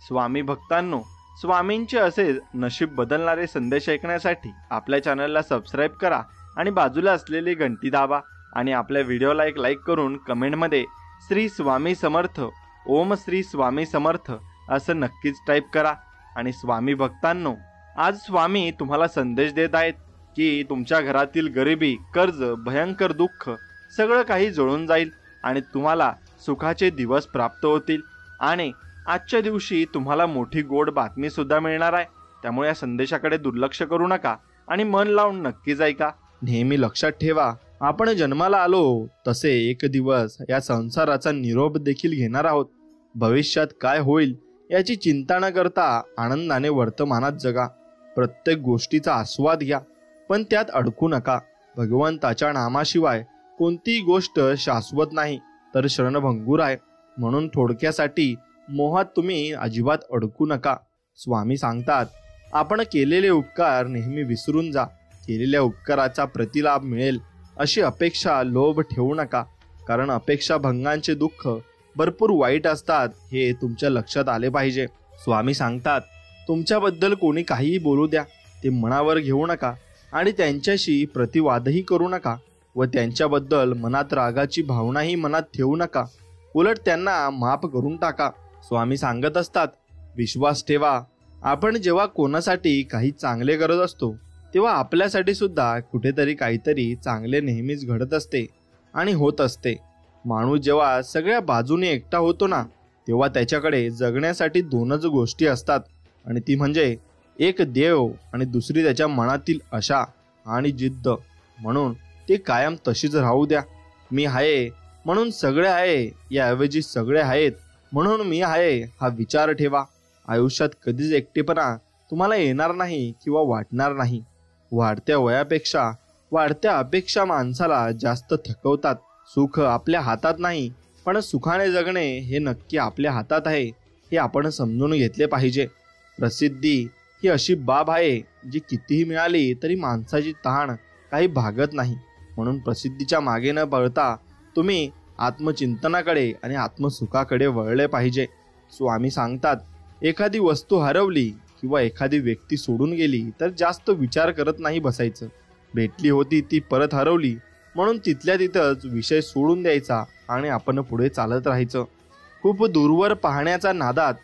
स्वामी भक्तांनो, स्वामींचे असे नशीब बदलणारे संदेश ऐकण्यासाठी आपल्या चॅनलला सबस्क्राईब करा आणि बाजूला असलेली घंटी दाबा आणि आपल्या व्हिडिओला एक लाईक करून कमेंटमध्ये श्री स्वामी समर्थ, ओम श्री स्वामी समर्थ असं नक्कीच टाईप करा। आणि स्वामी भक्तांनो, आज स्वामी तुम्हाला संदेश देत आहेत की तुमच्या घरातील गरिबी, कर्ज, भयंकर दुःख सगळं काही जळून जाईल आणि तुम्हाला सुखाचे दिवस प्राप्त होतील। आणि आजच्या दिवशी तुम्हाला मोठी गोड बातमी सुद्धा मिळणार आहे। त्यामुळे या संदेशाकडे दुर्लक्ष करू नका आणि मन लावून नक्कीच ऐका। नेहमी लक्षात ठेवा, आपण जन्माला आलो तसे एक दिवस या संसाराचा निरोप देखील घेणार आहोत। भविष्यात काय होईल याची चिंता न करता आनंदाने वर्तमानात जगा। प्रत्येक गोष्टीचा आस्वाद घ्या, पण त्यात अडकू नका। भगवंताच्या नामाशिवाय कोणतीही गोष्ट शाश्वत नाही तर शरणभंगूर आहे। म्हणून थोडक्यासाठी मोहात तुम्ही अजिबात अडकू नका। स्वामी सांगतात, आपण केलेले उपकार नेहमी विसरून जा। केलेल्या उपकाराचा प्रतिलाभ मिळेल अशी अपेक्षा, लोभ ठेवू नका, कारण अपेक्षा भंगांचे दुःख भरपूर वाईट असतात हे तुमच्या लक्षात आले पाहिजे। स्वामी सांगतात, तुमच्याबद्दल कोणी काहीही बोलू द्या, ते मनावर घेऊ नका आणि त्यांच्याशी प्रतिवादही करू नका व त्यांच्याबद्दल मनात रागाची भावनाही मनात ठेवू नका। उलट त्यांना माफ करून टाका। स्वामी सांगत असतात, विश्वास ठेवा, आपण जेव्हा कोणासाठी काही चांगले करत असतो तेव्हा आपल्यासाठी सुद्धा कुठेतरी काहीतरी चांगले नेहमीच घडत असते आणि होत असते। माणूस जेव्हा सगळ्या बाजूने एकटा होतो ना, तेव्हा त्याच्याकडे जगण्यासाठी दोनच गोष्टी असतात, आणि ती म्हणजे एक देव आणि दुसरी त्याच्या मनातील आशा आणि जिद्द। म्हणून ते कायम तशीच राहू द्या। मी आहे म्हणून सगळे आहे याऐवजी सगळे आहेत म्हणून मी आहे हा विचार ठेवा। आयुष्यात कधीच एकटेपणा तुम्हाला येणार नाही किंवा वाटणार नाही। वाढत्या वयापेक्षा वाढत्या अपेक्षा माणसाला जास्त थकवतात। सुख आपल्या हातात नाही, पण सुखाने जगणे हे नक्की आपल्या हातात आहे हे आपण समजून घेतले पाहिजे। प्रसिद्धी ही अशी बाब आहे जी कितीही मिळाली तरी माणसाची तहान काही भागत नाही। म्हणून प्रसिद्धीच्या मागे न पळता तुम्ही आत्मचिंतनाकडे आणि आत्मसुखाकडे वळले पाहिजे। स्वामी सांगतात, एखादी वस्तू हरवली किंवा एखादी व्यक्ती सोडून गेली तर जास्त विचार करत नाही बसायचं। भेटली होती ती परत हरवली म्हणून तिथल्या तिथंच विषय सोडून द्यायचा आणि आपण पुढे चालत राहायचं। खूप दूरवर पाहण्याच्या नादात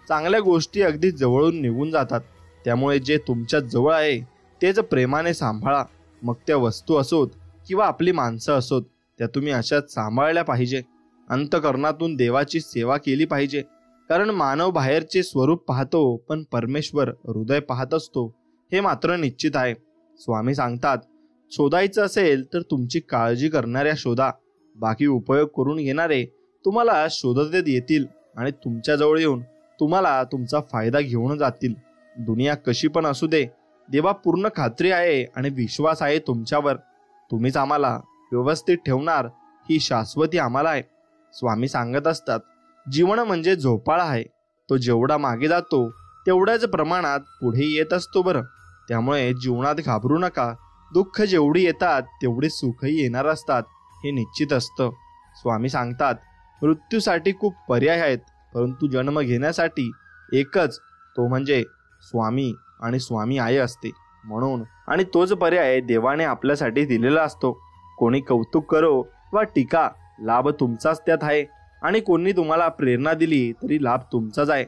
चांगल्या गोष्टी अगदी जवळून निघून जातात। त्यामुळे जे तुमच्या जवळ आहे तेच प्रेमाने सांभाळा। मग त्या वस्तू असोत किंवा आपली माणसं असोत, त्या तुम्ही अशाच सांभाळल्या पाहिजे। अंतःकरणातून देवाची सेवा केली पाहिजे, कारण मानव बाहेरचे स्वरूप पाहतो पण परमेश्वर हृदय पाहत असतो हे मात्र निश्चित आहे। स्वामी सांगतात, शोधायचं असेल तर तुमची काळजी करणाऱ्या शोधा, बाकी उपयोग करून घेणारे तुम्हाला शोधत येतील आणि तुमच्याजवळ येऊन तुम्हाला तुमचा फायदा घेऊन जातील। दुनिया कशी पण असू दे, देवा पूर्ण खात्री आहे आणि विश्वास आहे तुमच्यावर। तुम्हीच आम्हाला व्यवस्थित ठेवणार ही शाश्वती आम्हाला आहे। स्वामी सांगत असतात, जीवन म्हणजे झोपाळा आहे, तो जेवढा मागे जातो तेवढ्याच प्रमाणात पुढे येत असतो बरं। त्यामुळे जीवनात घाबरू नका। दुःख जेवढी येतात तेवढे सुखही येणार असतात हे निश्चित असतं। स्वामी सांगतात, मृत्यूसाठी खूप पर्याय आहेत, परंतु जन्म घेण्यासाठी एकच, तो म्हणजे स्वामी आणि स्वामी आई असते। म्हणून आणि तोच पर्याय देवाने आपल्यासाठी दिलेला असतो। कोणी कौतुक करो वा टीका, लाभ तुमचाच त्यात आहे, आणि कोणी तुम्हाला प्रेरणा दिली तरी लाभ तुमचाच आहे।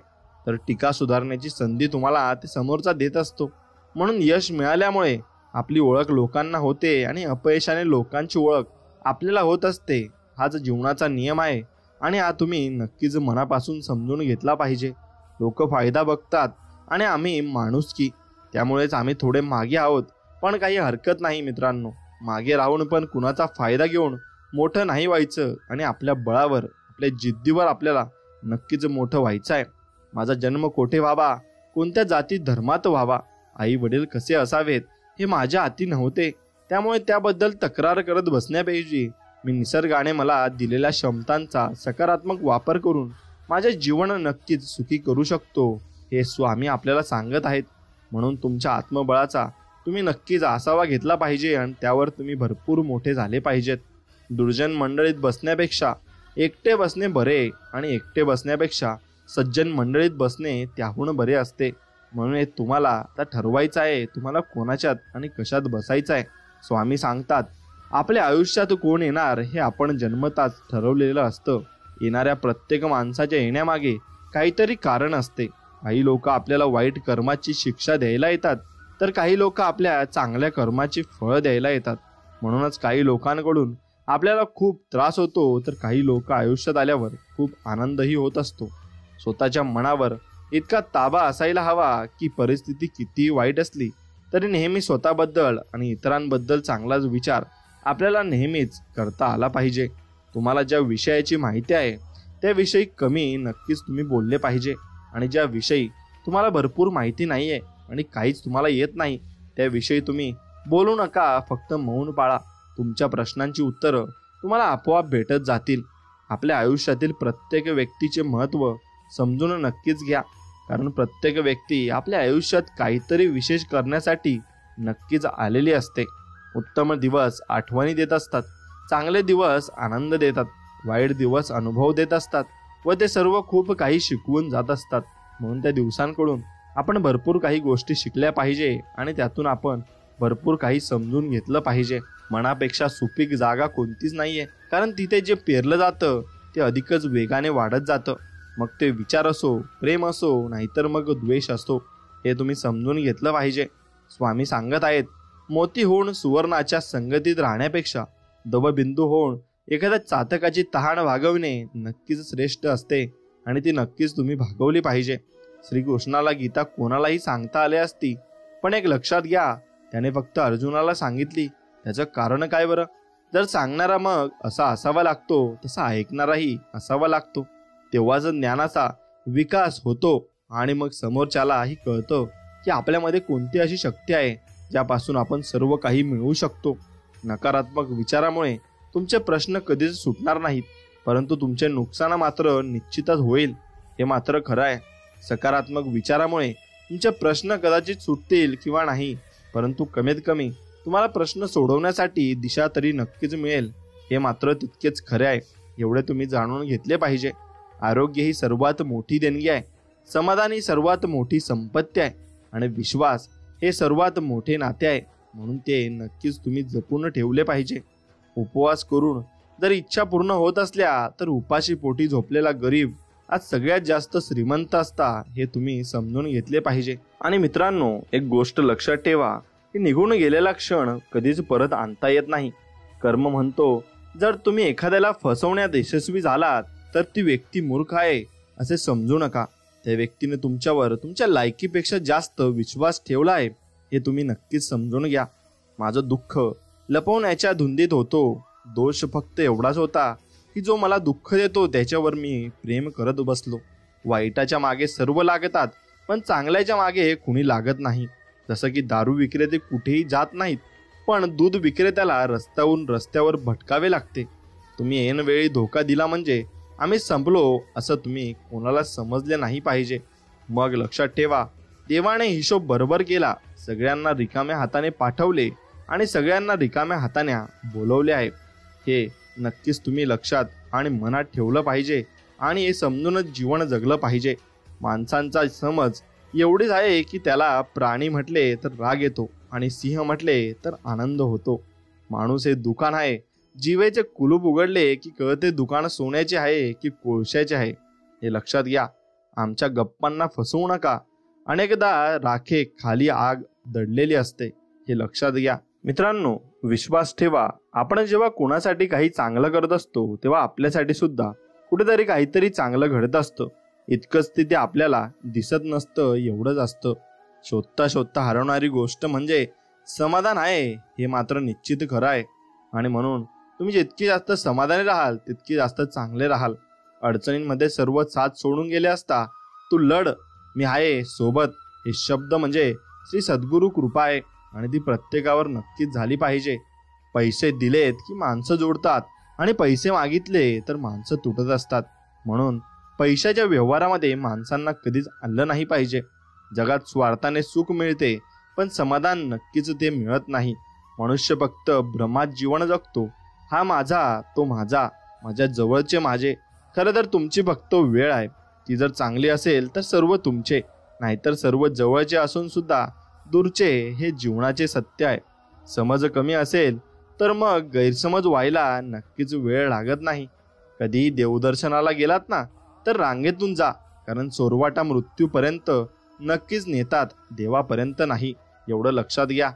तर टीका सुधारण्याची संधी तुम्हाला ते समोरचा देत असतो। म्हणून यश मिळाल्यामुळे आपली ओळख लोकांना होते आणि अपयशाने लोकांची ओळख आपल्याला होत असते। हाच जीवनाचा नियम आहे आणि हा तुम्ही नक्कीच मनापासून समजून घेतला पाहिजे। लोक फायदा बघतात आणि आम्ही माणुसकी, त्यामुळेच आम्ही थोडे मागे आहोत, पण काही हरकत नाही मित्रांनो। मागे राहून पण कुणाचा फायदा घेऊन मोठं नाही व्हायचं आणि आपल्या बळावर, आपल्या जिद्दीवर आपल्याला नक्कीच मोठं व्हायचं आहे। माझा जन्म कोठे व्हावा, कोणत्या जाती धर्मात व्हावा, आई वडील कसे असावेत हे माझ्या हाती नव्हते। त्यामुळे त्याबद्दल तक्रार करत बसण्याऐवजी मी निसर्गाने मला दिलेल्या क्षमतांचा सकारात्मक वापर करून माझे जीवन नक्कीच सुखी करू शकतो हे स्वामी आपल्याला सांगत आहेत। म्हणून तुमच्या आत्मबळाचा तुम्ही नक्कीच आसावा घेतला पाहिजे आणि त्यावर तुम्ही भरपूर मोठे झाले पाहिजेत। दुर्जन मंडळीत बसण्यापेक्षा एकटे बसणे बरे आणि एकटे बसण्यापेक्षा सज्जन मंडळीत बसणे त्याहून बरे असते. म्हणून हे तुम्हाला आता ठरवायचं आहे, तुम्हाला कोणाच्यात आणि कशात बसायचं आहे. स्वामी सांगतात, आपल्या आयुष्यात कोण येणार हे आपण जन्मताच ठरवलेलं असतं. येणाऱ्या प्रत्येक माणसाच्या येण्यामागे काहीतरी कारण असते. काही लोक आपल्याला वाईट कर्माची शिक्षा द्यायला येतात, तर काही लोक आपल्या चांगल्या कर्माची फळं द्यायला येतात. म्हणूनच काही लोकांकडून आपल्याला खूप त्रास होतो, तर काही लोक आयुष्यात आल्यावर खूप आनंदही होत असतो. स्वतःच्या मनावर इतका ताबा असायला हवा की परिस्थिती कितीही वाईट असली तरी नेहमी स्वतःबद्दल आणि इतरांबद्दल चांगलाच विचार आपल्याला नेहमीच करता आला पाहिजे. तुम्हाला ज्या विषयाची माहिती आहे त्याविषयी कमी नक्कीच तुम्ही बोलले पाहिजे. आणि ज्या विषयी तुम्हाला भरपूर माहिती नाही आहे आणि काहीच तुम्हाला येत नाही त्याविषयी तुम्ही बोलू नका, फक्त मौन पाळा. तुमच्या प्रश्नांची उत्तरं तुम्हाला आपोआप भेटत जातील. आपल्या आयुष्यातील प्रत्येक व्यक्तीचे महत्त्व समजून नक्कीच घ्या, कारण प्रत्येक व्यक्ती आपल्या आयुष्यात काहीतरी विशेष करण्यासाठी नक्कीच आलेली असते. उत्तम दिवस आठवणी देत असतात, चांगले दिवस आनंद देतात, वाईट दिवस अनुभव देत असतात व ते सर्व खूप काही शिकवून जात असतात. म्हणून त्या दिवसांकडून आपण भरपूर काही गोष्टी शिकल्या पाहिजे आणि त्यातून आपण भरपूर काही समजून घेतलं पाहिजे. मनापेक्षा सुपीक जागा कोणतीच नाहीये, कारण तिथे जे पेरलं जातं ते अधिकच वेगाने वाढत जातं. मग ते विचार असो, प्रेम असो, नाहीतर मग द्वेष असो, हे तुम्ही समजून घेतलं पाहिजे. स्वामी सांगत आहेत, मोती होऊन सुवर्णाच्या संगतीत राहण्यापेक्षा दवबिंदू होऊन एखाद्या चातकाची तहान भागवणे नक्कीच श्रेष्ठ असते आणि ती नक्कीच तुम्ही भागवली पाहिजे. श्रीकृष्णाला गीता कोणालाही सांगता आली असती, पण एक लक्षात घ्या, त्याने फक्त अर्जुनाला सांगितली. त्याचं कारण काय बरं? जर सांगणारा मग असा असावा लागतो, तसा ऐकणाराही असावा लागतो. तेव्हाच ज्ञानाचा विकास होतो आणि मग समोरच्यालाही कळतं की आपल्यामध्ये कोणती अशी शक्ती आहे ज्यापासून आपण सर्व काही मिळवू शकतो. नकारात्मक विचारामुळे तुमचे प्रश्न कधीच सुटणार नाहीत, परंतु तुमचे नुकसान मात्र निश्चितच होईल, हे मात्र खरं आहे. सकारात्मक विचारामुळे तुमचे प्रश्न कदाचित सुटतील किंवा नाही, परंतु कमीत कमी तुम्हाला प्रश्न सोडवण्यासाठी दिशा तरी नक्कीच मिळेल, हे मात्र तितकेच खरे आहे. एवढे तुम्ही जाणून घेतले पाहिजे. आरोग्य ही सर्वात मोठी देणगी आहे, समाधान ही सर्वात मोठी संपत्ती आहे आणि विश्वास हे सर्वात मोठे नाते आहे. म्हणून ते नक्कीच तुम्ही जपून ठेवले पाहिजे. उपवास करून जर इच्छा पूर्ण होत असल्या तर उपाशी पोटी झोपलेला गरीब आज सगळ्यात जास्त श्रीमंत असता, हे तुम्ही समजून घेतले पाहिजे. आणि मित्रांनो, एक गोष्ट लक्षात ठेवा की निघून गेलेला क्षण कधीच परत आणता येत नाही. कर्म म्हणतो, जर तुम्ही एखाद्याला फसवण्यात यशस्वी झालात तर ती व्यक्ती मूर्ख आहे असे समजू नका. त्या व्यक्तीने तुमच्यावर तुमच्या लायकीपेक्षा जास्त विश्वास ठेवला आहे, हे तुम्ही नक्कीच समजून घ्या. माझं दुःख लपवण्याच्या धुंदीत होतो. दोष फक्त एवढाच होता की जो मला दुःख देतो त्याच्यावर मी प्रेम करत बसलो. वाईटाच्या मागे सर्व लागतात, पण चांगल्याच्या मागे कुणी लागत नाही. जसं की दारू विक्रेते कुठेही जात नाहीत, पण दूध विक्रेत्याला रस्त्यावर भटकावे लागते. तुम्ही ऐनवेळी धोका दिला म्हणजे आम्ही संपलो असं तुम्ही कोणाला समजले नाही पाहिजे. मग लक्षात ठेवा, देवाने हिशोब बरोबर केला, सगळ्यांना रिकाम्या हाताने पाठवले आणि सगळ्यांना रिकाम्या हाताने बोलवले आहे. हे नक्कीच तुम्ही लक्षात आणि मनात ठेवलं पाहिजे आणि हे समजूनच जीवन जगलं पाहिजे. माणसांचा समज एवढीच आहे की त्याला प्राणी म्हटले तर राग येतो आणि सिंह म्हटले तर आनंद होतो. माणूस हे दुकान आहे, जीवेचे कुलूप उघडले की कळते दुकान सोन्याचे आहे की कोळशाचे आहे, हे लक्षात घ्या. आमच्या गप्पांना फसवू नका. अनेकदा राखे खाली आग दडलेली असते, हे लक्षात घ्या. मित्रांनो, विश्वास ठेवा, आपण जेव्हा कोणासाठी काही चांगलं करत असतो तेव्हा आपल्यासाठी सुद्धा कुठेतरी काहीतरी चांगलं घडत असतं. इतकंच ते आपल्याला दिसत नसतं, एवढंच असतं. शोधता शोधता हरवणारी गोष्ट म्हणजे समाधान आहे, हे मात्र निश्चित खरं आहे. आणि म्हणून तुम्ही जितकी जास्त समाधानी राहाल तितकी जास्त चांगले राहाल. अडचणींमध्ये सर्व साथ सोडून गेले असता तू लढ, मी आहे सोबत, हे शब्द म्हणजे श्री सद्गुरु कृपा आहे आणि ती प्रत्येकावर नक्कीच झाली पाहिजे. पैसे दिलेत की माणसं जोडतात आणि पैसे मागितले तर माणसं तुटत असतात. म्हणून पैशाच्या व्यवहारामध्ये माणसांना कधीच आलं नाही पाहिजे. जगात स्वार्थाने सुख मिळते, पण समाधान नक्कीच ते मिळत नाही. मनुष्य फक्त भ्रमात जीवन जगतो. हा माझा, तो माझा, माझ्या जवळचे माझे. खरं तर तुमची फक्त वेळ आहे. ती जर चांगली असेल तर सर्व तुमचे, नाहीतर सर्व जवळचे असून सुद्धा दूरचे, हे जीवनाचे सत्य आहे. समज कमी असेल तर मग गैरसमज व्हायला नक्कीच वेळ लागत नाही. कधीही देवदर्शनाला गेलात ना तर रांगेतून जा, कारण सोरवाटा मृत्यूपर्यंत नक्कीच नेतात, देवापर्यंत नाही, एवढं लक्षात घ्या.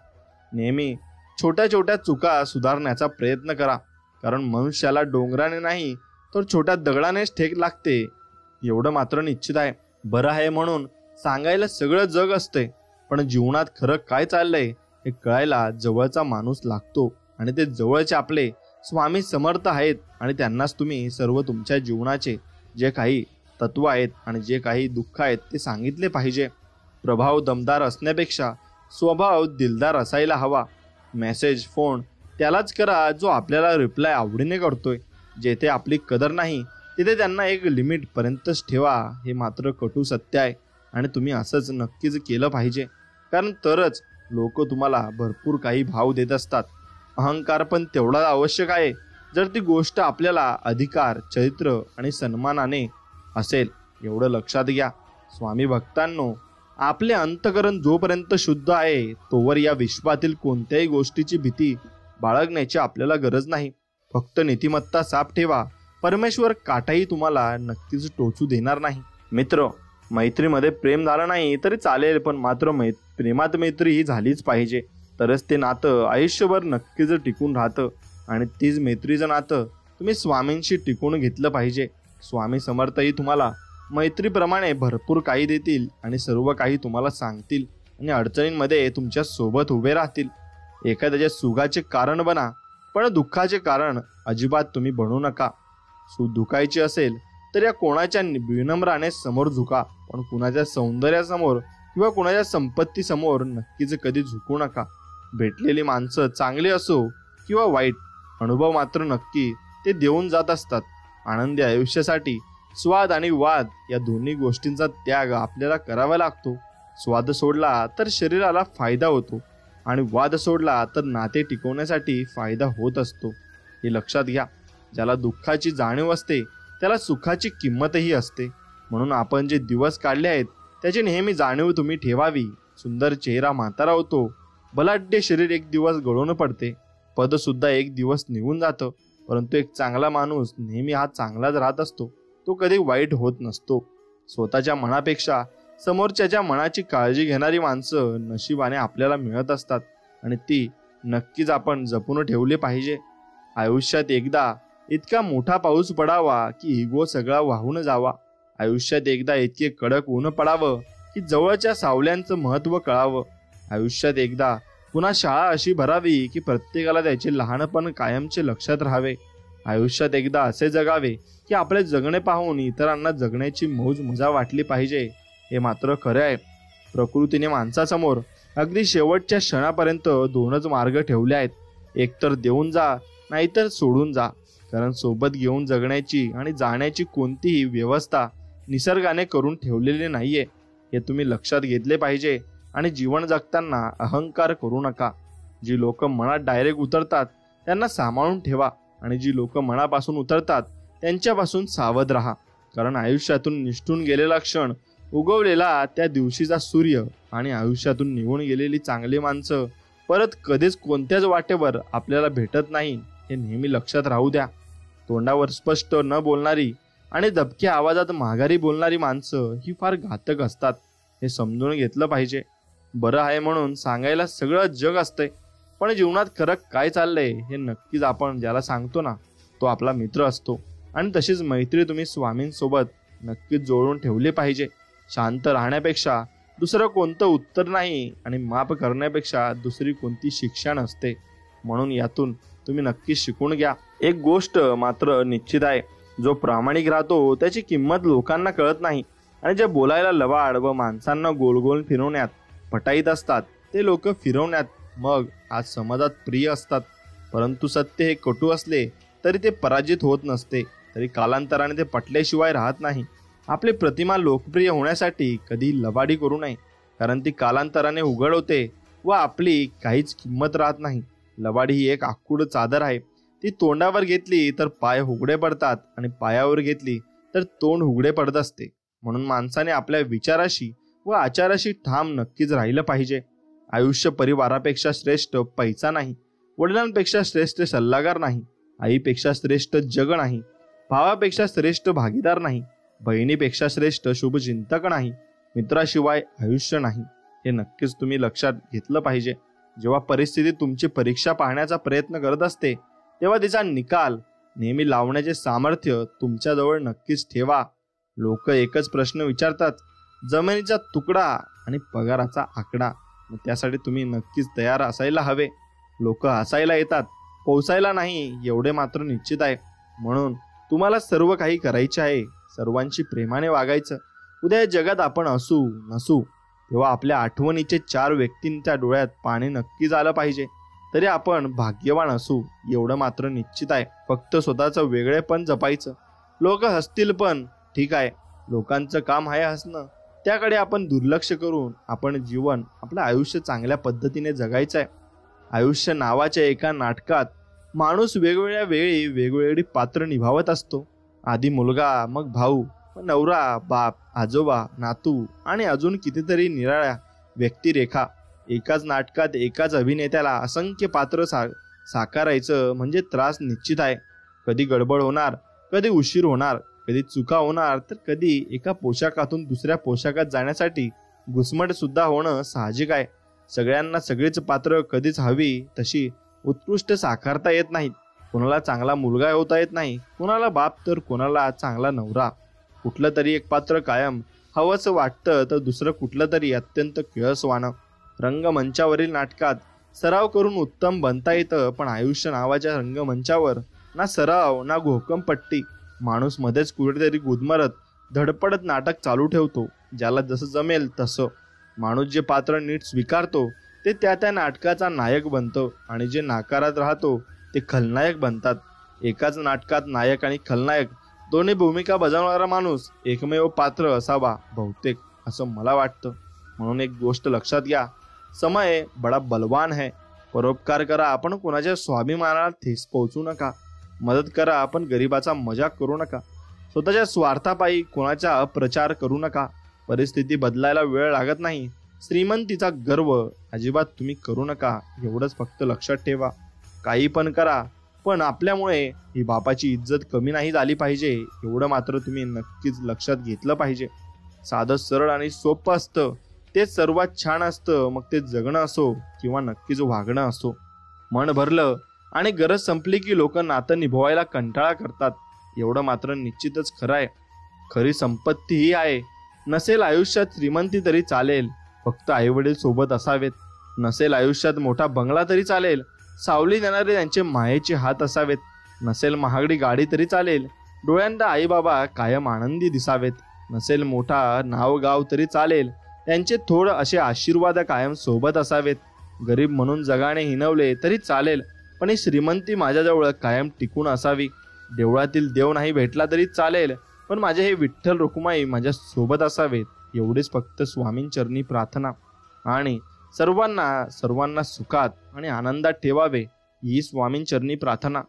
नेहमी छोट्या छोट्या चुका सुधारण्याचा प्रयत्न करा, कारण मनुष्याला डोंगराने नाही तर छोट्या दगडानेच ठेक लागते, एवढं मात्र निश्चित आहे. बरं आहे म्हणून सांगायला सगळं जग असते, पण जीवनात खरं काय चाललंय हे कळायला जवळचा माणूस लागतो, आणि ते जवळचे आपले स्वामी समर्थ आहेत, आणि त्यांनाच तुम्ही सर्व तुमच्या जीवनाचे जे काही तत्व आहेत आणि जे काही दुःख आहेत ते सांगितले पाहिजे. प्रभाव दमदार असण्यापेक्षा स्वभाव दिलदार असायला हवा. मेसेज फोन त्यालाच करा जो आपल्याला रिप्लाय आवडीने करतोय. जेथे आपली कदर नाही तिथे त्यांना एक लिमिट पर्यंतच ठेवा, हे मात्र कटू सत्य आहे, आणि तुम्ही असंच नक्कीच केलं पाहिजे, कारण तरच लोक तुम्हाला भरपूर काही भाव देत असतात. अहंकार पण तेवढा आवश्यक आहे जर ती गोष्ट आपल्याला अधिकार, चरित्र आणि सन्मानाने असेल, एवढं लक्षात घ्या. स्वामी भक्तांनो, आपले अंतकरण जोपर्यंत शुद्ध आहे तोवर या विश्वातील कोणत्याही गोष्टीची भीती बाळगण्याची आपल्याला गरज नाही. फक्त नीतिमत्ता साफ ठेवा, परमेश्वर काटाही तुम्हाला नक्कीच टोचू देणार नाही. मित्र, मैत्रीमध्ये प्रेम झालं नाही तरी चालेल, पण मात्र प्रेमात मैत्री ही झालीच पाहिजे, तरच ते नातं आयुष्यभर नक्कीच टिकून राहतं. आणि तीच मैत्रीचं नातं तुम्ही स्वामींशी टिकून घेतलं पाहिजे. स्वामी समर्थही तुम्हाला मैत्रीप्रमाणे भरपूर काही देतील आणि सर्व काही तुम्हाला सांगतील, आणि अडचणींमध्ये तुमच्या सोबत उभे राहतील. एखाद्याच्या सुखाचे कारण बना, पण दुःखाचे कारण अजिबात तुम्ही बनू नका. दुखायची असेल तर या कोणाच्या विनम्राने समोर झुका, पण कुणाच्या सौंदर्यासमोर किंवा कुणाच्या संपत्तीसमोर नक्कीच कधी झुकू नका. भेटलेली माणसं चांगली असो किंवा वाईट, अनुभव मात्र नक्की ते देऊन जात असतात. आनंदी आयुष्यासाठी स्वाद आणि वाद या दोन्ही गोष्टींचा त्याग आपल्याला करावा लागतो. स्वाद सोडला तर शरीराला फायदा होतो, आणि वाद सोडला तर नाते टिकवण्यासाठी फायदा होत असतो, हे लक्षात घ्या. ज्याला दुःखाची जाणीव असते त्याला सुखाची किंमतही असते. म्हणून आपण जे दिवस काढले आहेत त्याची नेहमी जाणीव तुम्ही ठेवावी. सुंदर चेहरा म्हातारा होतो, बलाढ्य शरीर एक दिवस गळून पडते, पद सुद्धा एक दिवस निघून जातं, परंतु एक चांगला माणूस नेहमी हा चांगलाच राहत असतो, तो कधी वाईट होत नसतो. स्वतःच्या मनापेक्षा समोरच्याच्या मनाची काळजी घेणारी माणसं नशिबाने आपल्याला मिळत असतात, आणि ती नक्कीच आपण जपून ठेवली पाहिजे. आयुष्यात एकदा इतका मोठा पाऊस पडावा की इगो सगळा वाहून जावा. आयुष्यात एकदा इतके कडक ऊन पडावं की जवळच्या सावल्यांचं महत्त्व कळावं. आयुष्यात एकदा पुन्हा शाळा अशी भरावी की प्रत्येकाला त्याचे लहानपण कायमचे लक्षात राहावे. आयुष्यात एकदा असे जगावे की आपले जगणे पाहून इतरांना जगण्याची मौज मजा वाटली पाहिजे, हे मात्र खरे आहे. प्रकृतीने माणसासमोर अगदी शेवटच्या क्षणापर्यंत दोनच मार्ग ठेवले आहेत, एकतर देऊन जा नाहीतर सोडून जा. कारण सोबत घेऊन जगण्याची आणि जाण्याची कोणतीही व्यवस्था निसर्गाने करून ठेवलेली नाहीये, हे तुम्ही लक्षात घेतले पाहिजे. आणि जीवन जगताना अहंकार करू नका. जी लोक मनात डायरेक्ट उतरतात त्यांना सांभाळून ठेवा, आणि जी लोक मनापासून उतरतात त्यांच्यापासून सावध राहा. कारण आयुष्यातून निष्ठून गेलेला क्षण, उगवलेला त्या दिवशीचा सूर्य आणि आयुष्यातून निघून गेलेली चांगली माणसं परत कधीच कोणत्याच वाटेवर आपल्याला भेटत नाही, हे नेहमी लक्षात राहू द्या. तोंडावर स्पष्ट न बोलणारी आणि दबक्या आवाजात माघारी बोलणारी माणसं ही फार घातक असतात, हे समजून घेतलं पाहिजे. बरं आहे म्हणून सांगायला सगळं जग असतंय, पण जीवनात खरं काय चाललंय हे नक्कीच आपण ज्याला सांगतो ना तो आपला मित्र असतो. आणि तशीच मैत्री तुम्ही स्वामींसोबत नक्कीच जोडून ठेवली पाहिजे. शांत राहण्यापेक्षा दुसरं कोणतं उत्तर नाही, आणि माफ करण्यापेक्षा दुसरी कोणती शिक्षा नसते. म्हणून यातून तुम्ही नक्की शिकून घ्या. एक गोष्ट मात्र निश्चित आहे, जो प्रामाणिक राहतो त्याची किंमत लोकांना कळत नाही, आणि जे बोलायला लवाड व माणसांना गोल गोल फिरवण्यात पटाईत असतात ते लोक फिरवण्यात मग आज समाजात प्रिय असतात. परंतु सत्य हे कटू असले तरी ते पराजित होत नसते, तरी कालांतराने ते पटल्याशिवाय राहत नाही. आपली प्रतिमा लोकप्रिय होण्यासाठी कधी लबाडी करू नये, कारण ती कालांतराने उघड होते व आपली काहीच किंमत राहत नाही. लबाडी ही एक आखूड चादर आहे, ती तोंडावर घेतली तर पाय उघडे पडतात, आणि पायावर घेतली तर तोंड उघडे पडत असते. म्हणून माणसाने आपल्या विचाराशी व आचाराशी ठाम नक्कीच राहिलं पाहिजे. आयुष्य परिवारापेक्षा श्रेष्ठ पैसा नाही, वडिलांपेक्षा श्रेष्ठ सल्लागार नाही, आईपेक्षा श्रेष्ठ जग नाही, भावापेक्षा श्रेष्ठ भागीदार नाही, बहिणीपेक्षा श्रेष्ठ शुभचिंतक नाही, मित्राशिवाय आयुष्य नाही. हे नक्कीच तुम्ही लक्षात घेतलं पाहिजे. जेव्हा परिस्थिती तुमची परीक्षा पाहण्याचा प्रयत्न करत असते तेव्हा तिचा निकाल नेहमी लावण्याचे सामर्थ्य तुमच्याजवळ नक्कीच ठेवा. लोक एकच प्रश्न विचारतात, जमिनीचा तुकडा आणि पगाराचा आकडा. त्यासाठी तुम्ही नक्कीच तयार असायला हवे. लोक हसायला येतात, पोसायला नाही, एवढे मात्र निश्चित आहे. म्हणून तुम्हाला सर्व काही करायचे आहे, सर्वांशी प्रेमाने वागायचं. उद्या या जगात आपण असू नसू तेव्हा आपल्या आठवणीचे 4 व्यक्तींच्या डोळ्यात पाणी नक्कीच आलं पाहिजे. तरी आपण भाग्यवान असू एवढं मात्र निश्चित आहे. फक्त स्वतःचं वेगळेपण जपायचं. लोक हसतील पण ठीक आहे, लोकांचं काम आहे हसणं, त्याकडे आपण दुर्लक्ष करून आपण आपलं आयुष्य चांगल्या पद्धतीने जगायचं आहे. आयुष्य नावाच्या एका नाटकात माणूस वेगवेगळ्या वेळी वेगवेगळी पात्र निभावत असतो. आधी मुलगा, मग भाऊ, नवरा, बाप, आजोबा, नातू आणि अजून कितीतरी निराळ्या व्यक्तिरेखा. एकाच नाटकात एकाच अभिनेत्याला असंख्य पात्र साकारायचं म्हणजे त्रास निश्चित आहे. कधी गडबड होणार, कधी उशीर होणार, कधी चुका होणार, तर कधी एका पोशाखातून दुसऱ्या पोशाखात जाण्यासाठी घुसमट सुद्धा होणं साहजिक आहे. सगळ्यांना सगळीच पात्र कधीच हवी तशी उत्कृष्ट साकारता येत नाहीत. कोणाला चांगला मुलगा होता येत नाही, कोणाला बाप तर कोणाला चांगला नवरा. कुठलं तरी एक पात्र कायम हवंच वाटतं तर दुसरं कुठलं तरी अत्यंत किळसवाणं. रंगमंचावरील नाटकात सराव करून उत्तम बनता येतं, पण आयुष्य नावाच्या रंगमंचावर ना सराव ना घोकमपट्टी. माणूस मध्येच कुठेतरी गुदमरत धडपडत नाटक चालू ठेवतो. ज्याला जसं जमेल तसं. माणूस जे पात्र नीट स्वीकारतो ते त्या नाटकाचा नायक बनतो आणि जे नाकारात राहतो ते खलनायक बनतात. एकाच नाटकात नायक आणि खलनायक दोन्ही भूमिका बजावणारा माणूस एकमेव पात्र असावा बहुतेक, असं मला वाटतं. म्हणून एक गोष्ट लक्षात घ्या, समय बडा बलवान है. परोपकार करा, आपण कोणाच्या स्वाभिमानाला ठेस पोहोचू नका. मदत करा, आपण गरिबाचा मजाक करू नका. स्वतःच्या स्वार्थापायी कोणाचा अप्रचार करू नका. परिस्थिती बदलायला वेळ लागत नाही. श्रीमंतीचा गर्व अजिबात तुम्ही करू नका. एवढंच फक्त लक्षात ठेवा. काही पण करा, पण आपल्यामुळे ही बापाची इज्जत कमी नाही झाली पाहिजे, एवढं मात्र तुम्ही नक्कीच लक्षात घेतलं पाहिजे. साधं सरळ आणि सोपं असतं तेच सर्वात छान असतं. मग ते जगणं असो किंवा नक्कीच वागणं असो. मन भरलं आणि गरज संपली की लोक नातं निभवायला कंटाळा करतात, एवढं मात्र निश्चितच खरं आहे. खरी संपत्ती ही आहे. नसेल आयुष्यात श्रीमंती तरी चालेल, फक्त आईवडील सोबत असावेत. नसेल आयुष्यात मोठा बंगला तरी चालेल, सावली देणारे त्यांचे मायेचे हात असावेत. नसेल महागडी गाडी तरी चालेल, डोळ्यांना आई बाबा कायम आनंदी दिसावेत. नसेल मोठा नाव गाव तरी चालेल, त्यांचे थोड असे आशीर्वाद कायम सोबत असावेत. गरीब म्हणून जगाने हिणवले तरी चालेल, पण ही श्रीमंती माझ्याजवळ कायम टिकून असावी. देवळातील देव नाही भेटला तरी चालेल, पण माझे हे विठ्ठल रुक्माई माझ्या सोबत असावेत. एवढीच फक्त स्वामींचरणी प्रार्थना. आणि सर्वांना सुखात आणि आनंदात ठेवावे ही स्वामींचरणी प्रार्थना.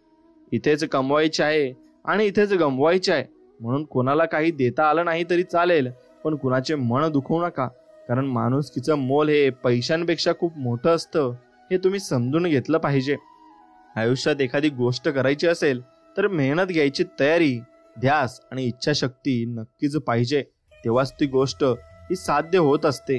इथेच कमवायचे आहे आणि इथेच गमवायचे आहे. म्हणून कोणाला काही देता आलं नाही तरी चालेल, पण कुणाचे मन दुखवू नका. कारण माणुसकीचं मोल हे पैशांपेक्षा खूप मोठं असतं, हे तुम्ही समजून घेतलं पाहिजे. आयुष्यात एखादी गोष्ट करायची असेल तर मेहनत घ्यायची तयारी, ध्यास आणि इच्छाशक्ती नक्कीच पाहिजे. तेव्हाच ती गोष्ट ही साध्य होत असते.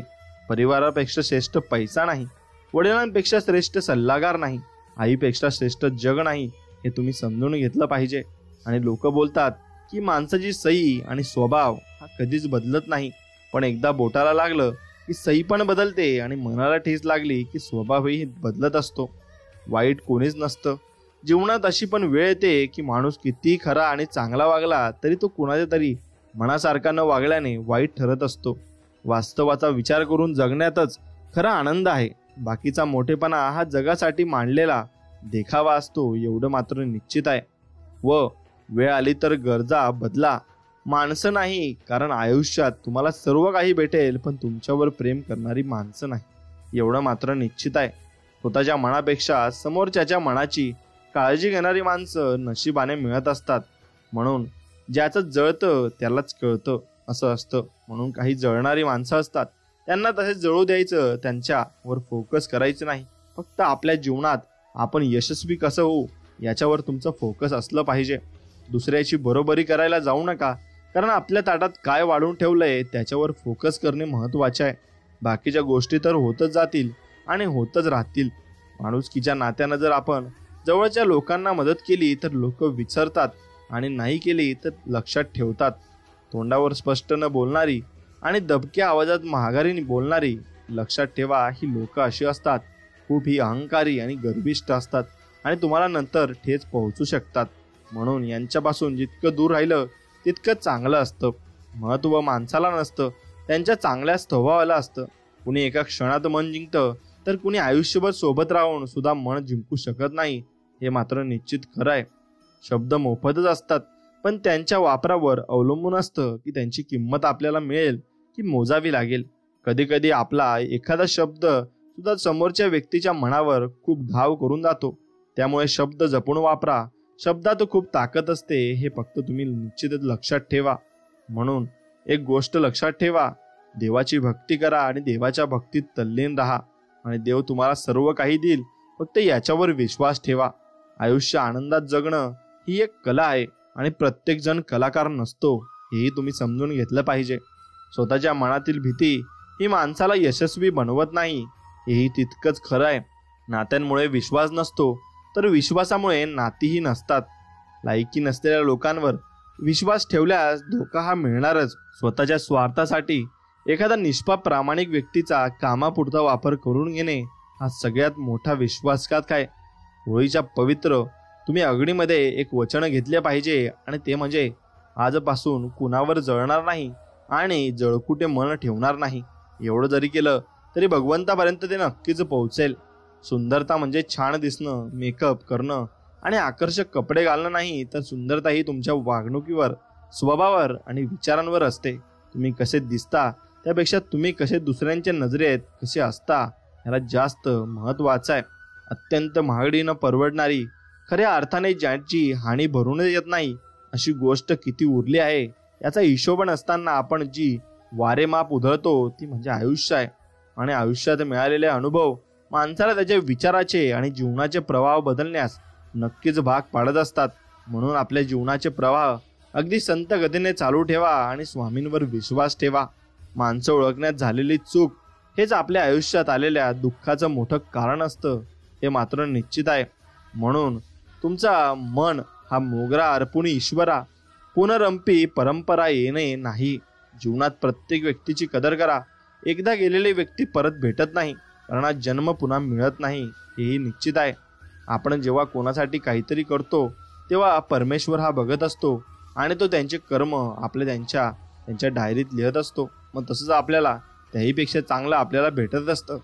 परिवारापेक्षा श्रेष्ठ पैसा नाही, वडिलांपेक्षा श्रेष्ठ सल्लागार नाही, आईपेक्षा श्रेष्ठ जग नाही, हे तुम्ही समजून घेतलं पाहिजे. आणि लोक बोलतात की माणसाची सई आणि स्वभाव हा कधीच बदलत नाही, पण एकदा बोटाला लागलं की सई पण बदलते आणि मनाला ठेच लागली की स्वभावही बदलत असतो. वाईट कोणीच नसतं. जीवनात अशी पण वेळ येते की माणूस कितीही खरा आणि चांगला वागला तरी तो कुणाच्या तरी मनासारखा न वागल्याने वाईट ठरत असतो. वास्तवाचा विचार करून जगण्यातच खरा आनंद आहे. बाकीचा मोठेपणा हा जगासाठी मांडलेला देखावा असतो, एवढं मात्र निश्चित आहे. व वेळ आली तर गरजा बदला, माणसं नाही. कारण आयुष्यात तुम्हाला सर्व काही भेटेल, पण तुमच्यावर प्रेम करणारी माणसं नाही, एवढं मात्र निश्चित आहे. स्वतःच्या मनापेक्षा समोरच्याच्या मनाची काळजी घेणारी माणसं नशिबाने मिळत असतात. म्हणून ज्याचं जळतं त्यालाच कळतं. असं असतं. म्हणून काही जळणारी माणसं असतात, त्यांना तसेच जळू द्यायचं, त्यांच्यावर फोकस करायचं नाही. फक्त आपल्या जीवनात आपण यशस्वी कसं होऊ याच्यावर तुमचं फोकस असलं पाहिजे. दुसऱ्याची बरोबरी करायला जाऊ नका, कारण आपल्या ताटात काय वाढून ठेवलंय त्याच्यावर फोकस करणे महत्त्वाचे आहे. बाकीच्या गोष्टी तर होतच जातील आणि होतच राहतील. माणुसकीच्या नात्यानं जर आपण जवळच्या लोकांना मदत केली तर लोक विसरतात आणि नाही केली तर लक्षात ठेवतात. तोंडावर स्पष्ट न बोलणारी आणि दबक्या आवाजात महागारी बोलणारी, लक्षात ठेवा, ही लोक अशी असतात. खूप ही अहंकारी आणि गर्विष्ठ असतात आणि तुम्हाला नंतर ठेच पोहोचू शकतात. म्हणून यांच्यापासून जितकं दूर राहिलं तितकं चांगलं असतं. महत्त्व माणसाला नसतं, त्यांच्या चांगल्या स्वभावाला असतं. कुणी एका क्षणात मन जिंकतं तर कुणी आयुष्यभर सोबत राहून सुद्धा मन जिंकू शकत नाही. हे मात्र निश्चित खरं आहे. शब्द मोफतच असतात, पण त्यांच्या वापरावर अवलंबून असतं की त्यांची किंमत आपल्याला मिळेल की मोजावी लागेल. कधी कधी आपला एखादा शब्द सुद्धा समोरच्या व्यक्तीच्या मनावर खूप घाव करून जातो. त्यामुळे शब्द जपून वापरा. शब्दात खूप ताकद असते, हे फक्त तुम्ही निश्चितच लक्षात ठेवा. म्हणून एक गोष्ट लक्षात ठेवा, देवाची भक्ती करा आणि देवाच्या भक्तीत तल्लीन राहा आणि देव तुम्हाला सर्व काही देईल. फक्त याच्यावर विश्वास ठेवा. आयुष्य आनंदात जगणं ही एक कला आहे आणि प्रत्येक जण कलाकार नसतो, हेही तुम्ही समजून घेतलं पाहिजे. स्वतःच्या मनातील भीती ही माणसाला यशस्वी बनवत नाही, हेही तितकंच खरं आहे. नात्यांमुळे विश्वास नसतो तर विश्वासामुळे नातीही नसतात. लायकी नसलेल्या लोकांवर विश्वास ठेवल्यास धोका हा मिळणारच. स्वतःच्या स्वार्थासाठी एखादा निष्पाप प्रामाणिक व्यक्तीचा कामापुरता वापर करून घेणे हा सगळ्यात मोठा विश्वासघात काय. होळीच्या पवित्र तुम्ही अग्नीमध्ये एक वचन घेतले पाहिजे आणि ते म्हणजे आजपासून कुणावर जळणार नाही आणि जळकुटे मन ठेवणार नाही. एवढं जरी केलं तरी भगवंतापर्यंत ते नक्कीच पोहोचेल. सुंदरता म्हणजे छान दिसणं, मेकअप करणं आणि आकर्षक कपडे घालणं नाही, तर सुंदरता ही तुमच्या वागणुकीवर, स्वभावावर आणि विचारांवर असते. तुम्ही कसे दिसता त्यापेक्षा तुम्ही कसे दुसऱ्यांच्या नजरेत कसे असता याला जास्त महत्त्वाचं आहे. अत्यंत महागडी न परवडणारी, खऱ्या अर्थाने ज्यांची हानी भरून येत नाही अशी गोष्ट किती उरली आहे याचा हिशोब नसताना आपण जी वारेमाप उधळतो ती म्हणजे आयुष्य आहे. आणि आयुष्यात मिळालेले अनुभव माणसाला त्याच्या विचाराचे आणि जीवनाचे प्रवाह बदलण्यास नक्कीच भाग पाडत असतात. म्हणून आपल्या जीवनाचे प्रवाह अगदी संत गतीने चालू ठेवा आणि स्वामींवर विश्वास ठेवा. माणसं ओळखण्यात झालेली चूक हेच आपल्या आयुष्यात आलेल्या दुःखाचं मोठं कारण असतं, हे मात्र निश्चित आहे. म्हणून तुमचा मन हा मोगरा अर्पुणी ईश्वरा, पुनरंपी परंपरा येणे नाही. जीवनात प्रत्येक व्यक्तीची कदर करा. एकदा गेलेली व्यक्ती परत भेटत नाही, कारण जन्म पुन्हा मिळत नाही, हेही निश्चित आहे. आपण जेव्हा कोणासाठी काहीतरी करतो तेव्हा परमेश्वर हा बघत असतो आणि तो त्यांचे कर्म त्यांच्या डायरीत लिहत असतो. मग तसंच आपल्याला त्याहीपेक्षा चांगलं आपल्याला भेटत असतं.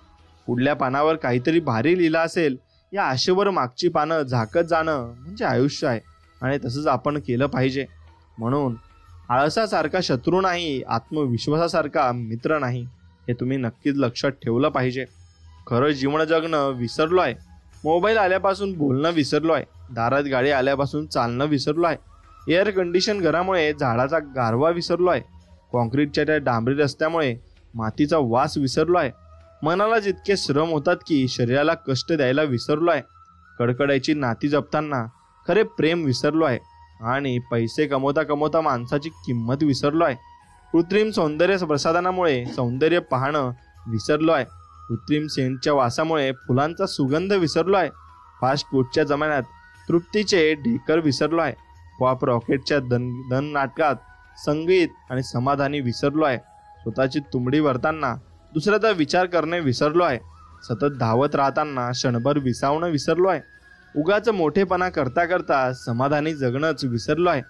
पुढल्या पानावर काहीतरी भारी लिहिलं असेल या आशेवर मागची पानं झाकत जाणं म्हणजे आयुष्य आहे आणि तसंच आपण केलं पाहिजे. म्हणून आळसासारखा शत्रू नाही, आत्मविश्वासासारखा मित्र नाही, हे तुम्ही नक्कीच लक्षात ठेवलं पाहिजे. खरं जीवन जगणं विसरलो आहे. मोबाईल आल्यापासून बोलणं विसरलो आहे. दारात गाडी आल्यापासून चालणं विसरलो आहे. एअर कंडिशन घरामुळे झाडाचा गारवा विसरलो आहे. कॉन्क्रीटच्या त्या डांबरी रस्त्यामुळे मातीचा वास विसरलो आहे. मनाला जितके श्रम होतात की शरीराला कष्ट द्यायला विसरलो आहे. कडकडायची नाती जपताना खरे प्रेम विसरलो आहे आणि पैसे कमवता कमवता माणसाची किंमत विसरलो आहे. कृत्रिम सौंदर्य प्रसाधनामुळे सौंदर्य पाहणं विसरलो आहे. कृत्रिम सेंटच्या वासामुळे फुलांचा सुगंध विसरलो आहे. फास्ट फूडच्या जमान्यात तृप्तीचे ढेकर विसरलो आहे. पॉप रॉकेटच्या दन नाटकात संगीत आणि समाधानी विसरलो आहे. स्वतःची तुंबडी भरताना दुसऱ्याचा विचार करणे विसरलो आहे. सतत धावत राहताना क्षणभर विसावणं विसरलो आहे. उगाच मोठेपणा करता करता समाधानी जगणंच विसरलो आहे.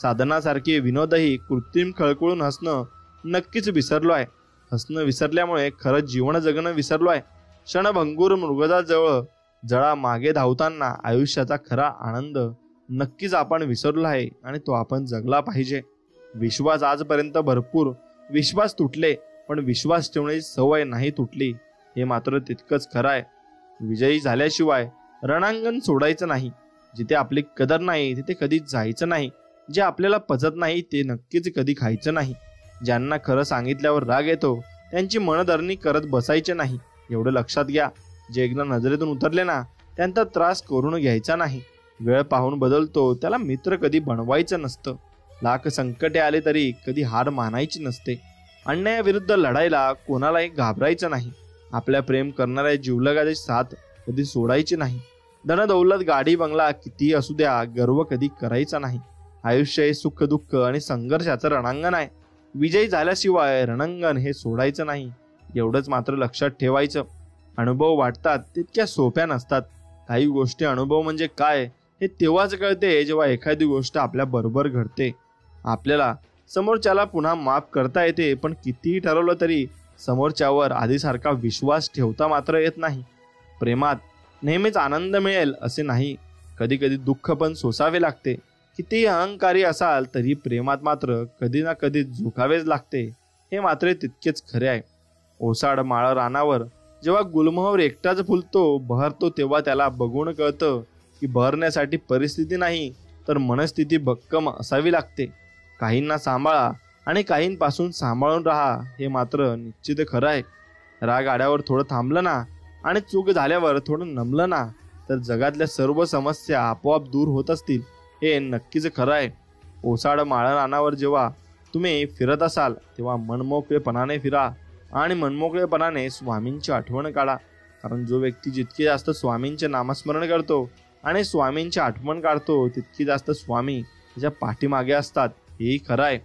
साधनासारखे विनोदही कृत्रिम खळखळून हसणं नक्कीच विसरलो आहे. हसणं विसरल्यामुळे खरं जीवन जगणं विसरलो आहे. क्षणभंगूर मृगदाजवळ जळा मागे धावताना आयुष्याचा खरा आनंद नक्कीच आपण विसरलो आहे आणि तो आपण जगला पाहिजे. विश्वास आजपर्यंत भरपूर विश्वास तुटले, पण विश्वास ठेवण्याची सवय नाही तुटली, हे मात्र तितकंच खरं आहे. विजयी झाल्याशिवाय रणांगण सोडायचं नाही. जिथे आपली कदर नाही तिथे कधी जायचं नाही. जे आपल्याला पचत नाही ते नक्कीच कधी खायचं नाही. ज्यांना खरं सांगितल्यावर राग येतो त्यांची मनधरणी करत बसायचे नाही. एवढं लक्षात घ्या, जे एकदा नजरेतून उतरले ना त्यांचा त्रास करून घ्यायचा नाही. वेळ पाहून बदलतो त्याला मित्र कधी बनवायचं नसतं. लाख संकटे आले तरी कधी हार मानायची नसते. अन्यायाविरुद्ध लढायला कोणालाही घाबरायचं नाही. आपल्या प्रेम करणाऱ्या जीवलगाची साथ कधी सोडायची नाही. धनदौलत गाडी बंगला कितीही असू द्या, गर्व कधी करायचा नाही. आयुष्य हे सुख दुःख आणि संघर्षाचं रणांगण आहे. विजयी झाल्याशिवाय रणांगण हे सोडायचं नाही. एवढंच मात्र लक्षात ठेवायचं, अनुभव वाटतात तितक्या सोप्या नसतात. काही गोष्टी अनुभव म्हणजे काय हे तेव्हाच कळते जेव्हा एखादी गोष्ट आपल्या बरोबर घडते. आपल्याला समोरच्याला पुन्हा माफ करता येते, पण कितीही ठरवलं तरी समोरच्यावर आधीसारखा विश्वास ठेवता मात्र येत नाही. प्रेमात नेहमीच आनंद मिळेल असे नाही, कधी कधी दुःख पण सोसावे लागते. कितीही अहंकारी असाल तरी प्रेमात मात्र कधी ना कधी झुकावेच लागते, हे मात्र तितकेच खरे आहे. ओसाड माळ रानावर जेव्हा गुलमोहर एकटाच फुलतो बहरतो तेव्हा त्याला बघून कळतं की बहरण्यासाठी परिस्थिती नाही तर मनस्थिती भक्कम असावी लागते. काहींना सांभाळा आणि काहींपासून सांभाळून राहा, हे मात्र निश्चित खरं आहे. राग आड्यावर थोडं थांबलं ना आणि चूक झाल्यावर थोडं नमलं ना तर जगातल्या सर्व समस्या आपोआप दूर होत असतील, हे नक्कीच खरं आहे. ओसाड माळ रानावर जेव्हा तुम्ही फिरत असाल तेव्हा मनमोकळेपणाने फिरा आणि मनमोकळेपणाने स्वामींची आठवण काढा. कारण जो व्यक्ती जितके जास्त स्वामींचे नामस्मरण करतो आणि स्वामींची आठवण काढतो तितकी जास्त स्वामी त्याच्या पाठीमागे असतात, हेही खरं आहे.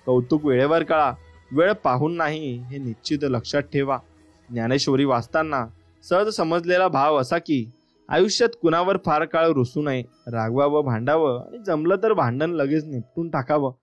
कौतुक वेळेवर कळा, वेळ पाहून नाही, हे निश्चित लक्षात ठेवा. ज्ञानेश्वरी वाचताना सहज समजलेला भाव असा की आयुष्यात कुणावर फार काळ रुसू नये, रागवावं भांडावं आणि जमलं तर भांडण लगेच निपटून टाकावं.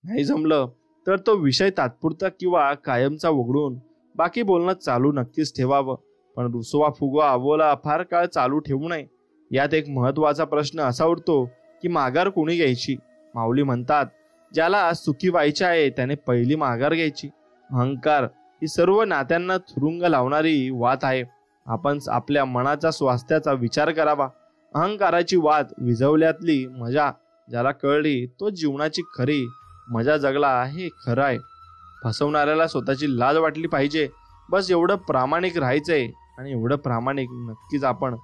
नाही जमलं तर तो विषय तात्पुरता किंवा कायमचा वगळून बाकी बोलणं चालू नक्कीच ठेवावं. पण रुसवा फुगवा अबोला फार काळ चालू ठेवू नये. यात एक महत्वाचा प्रश्न असा उरतो की माघार कोणी घ्यायची. माऊली म्हणतात, ज्याला सुखी व्हायचे आहे त्याने पहिली माघार घ्यायची. अहंकार ही सर्व नात्यांना तुरुंग लावणारी वात आहे. आपण आपल्या मनाच्या स्वास्थ्याचा विचार करावा. अहंकाराची वात विझवल्यातली मजा ज्याला कळली तो जीवनाची खरी मजा जगला, हे खरं आहे. फसवणाऱ्याला स्वतःची लाज वाटली पाहिजे, बस एवढं प्रामाणिक राहायचंय आणि एवढं प्रामाणिक नक्कीच आपण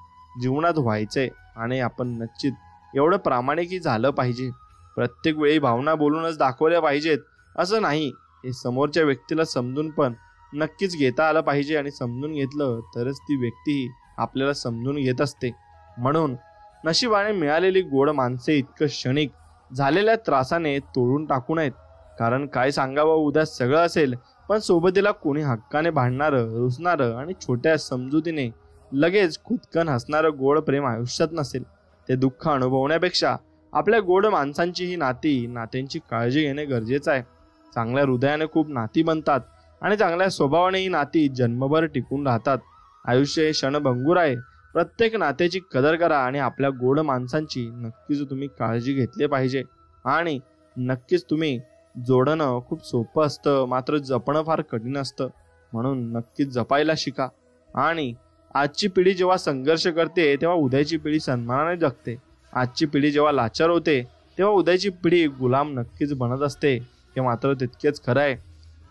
जीवनात व्हायचंय आणि आपण निश्चित एवढं प्रामाणिकही झालं पाहिजे. प्रत्येक वेळी भावना बोलूनच दाखवल्या पाहिजेत असं नाही, हे समोरच्या व्यक्तीला समजून पण नक्कीच घेता आलं पाहिजे आणि समजून घेतलं तरच ती व्यक्तीही आपल्याला समजून घेत असते. म्हणून नशिबाने मिळालेली गोड माणसे इतकं क्षणिक झालेल्या त्रासाने तोडून टाकू नयेत. कारण काय सांगावं, उद्या सगळं असेल पण सोबतीला कोणी हक्काने भांडणारं, रुसणारं आणि छोट्या समजुतीने लगेच खुदकन हसणारं गोड प्रेम आयुष्यात नसेल. ते दुःख अनुभवण्यापेक्षा आपल्या गोड माणसांची ही नात्यांची काळजी घेणे गरजेचं आहे. चांगल्या हृदयाने खूप नाती बनतात आणि चांगल्या स्वभावाने ही नाती जन्मभर टिकून राहतात. आयुष्य हे क्षणभंगूर आहे. प्रत्येक नात्याची कदर करा आणि आपल्या गोड माणसांची नक्कीच तुम्ही काळजी घेतली पाहिजे. आणि नक्कीच तुम्ही जोडणं खूप सोपं असतं, मात्र जपणं फार कठीण असतं. म्हणून नक्कीच जपायला शिका. आणि आजची पिढी जेव्हा संघर्ष करते तेव्हा उद्याची पिढी सन्मानाने जगते. आजची पिढी जेव्हा लाचार होते तेव्हा उद्याची पिढी गुलाम नक्कीच बनत असते, हे मात्र तितकेच खरं आहे.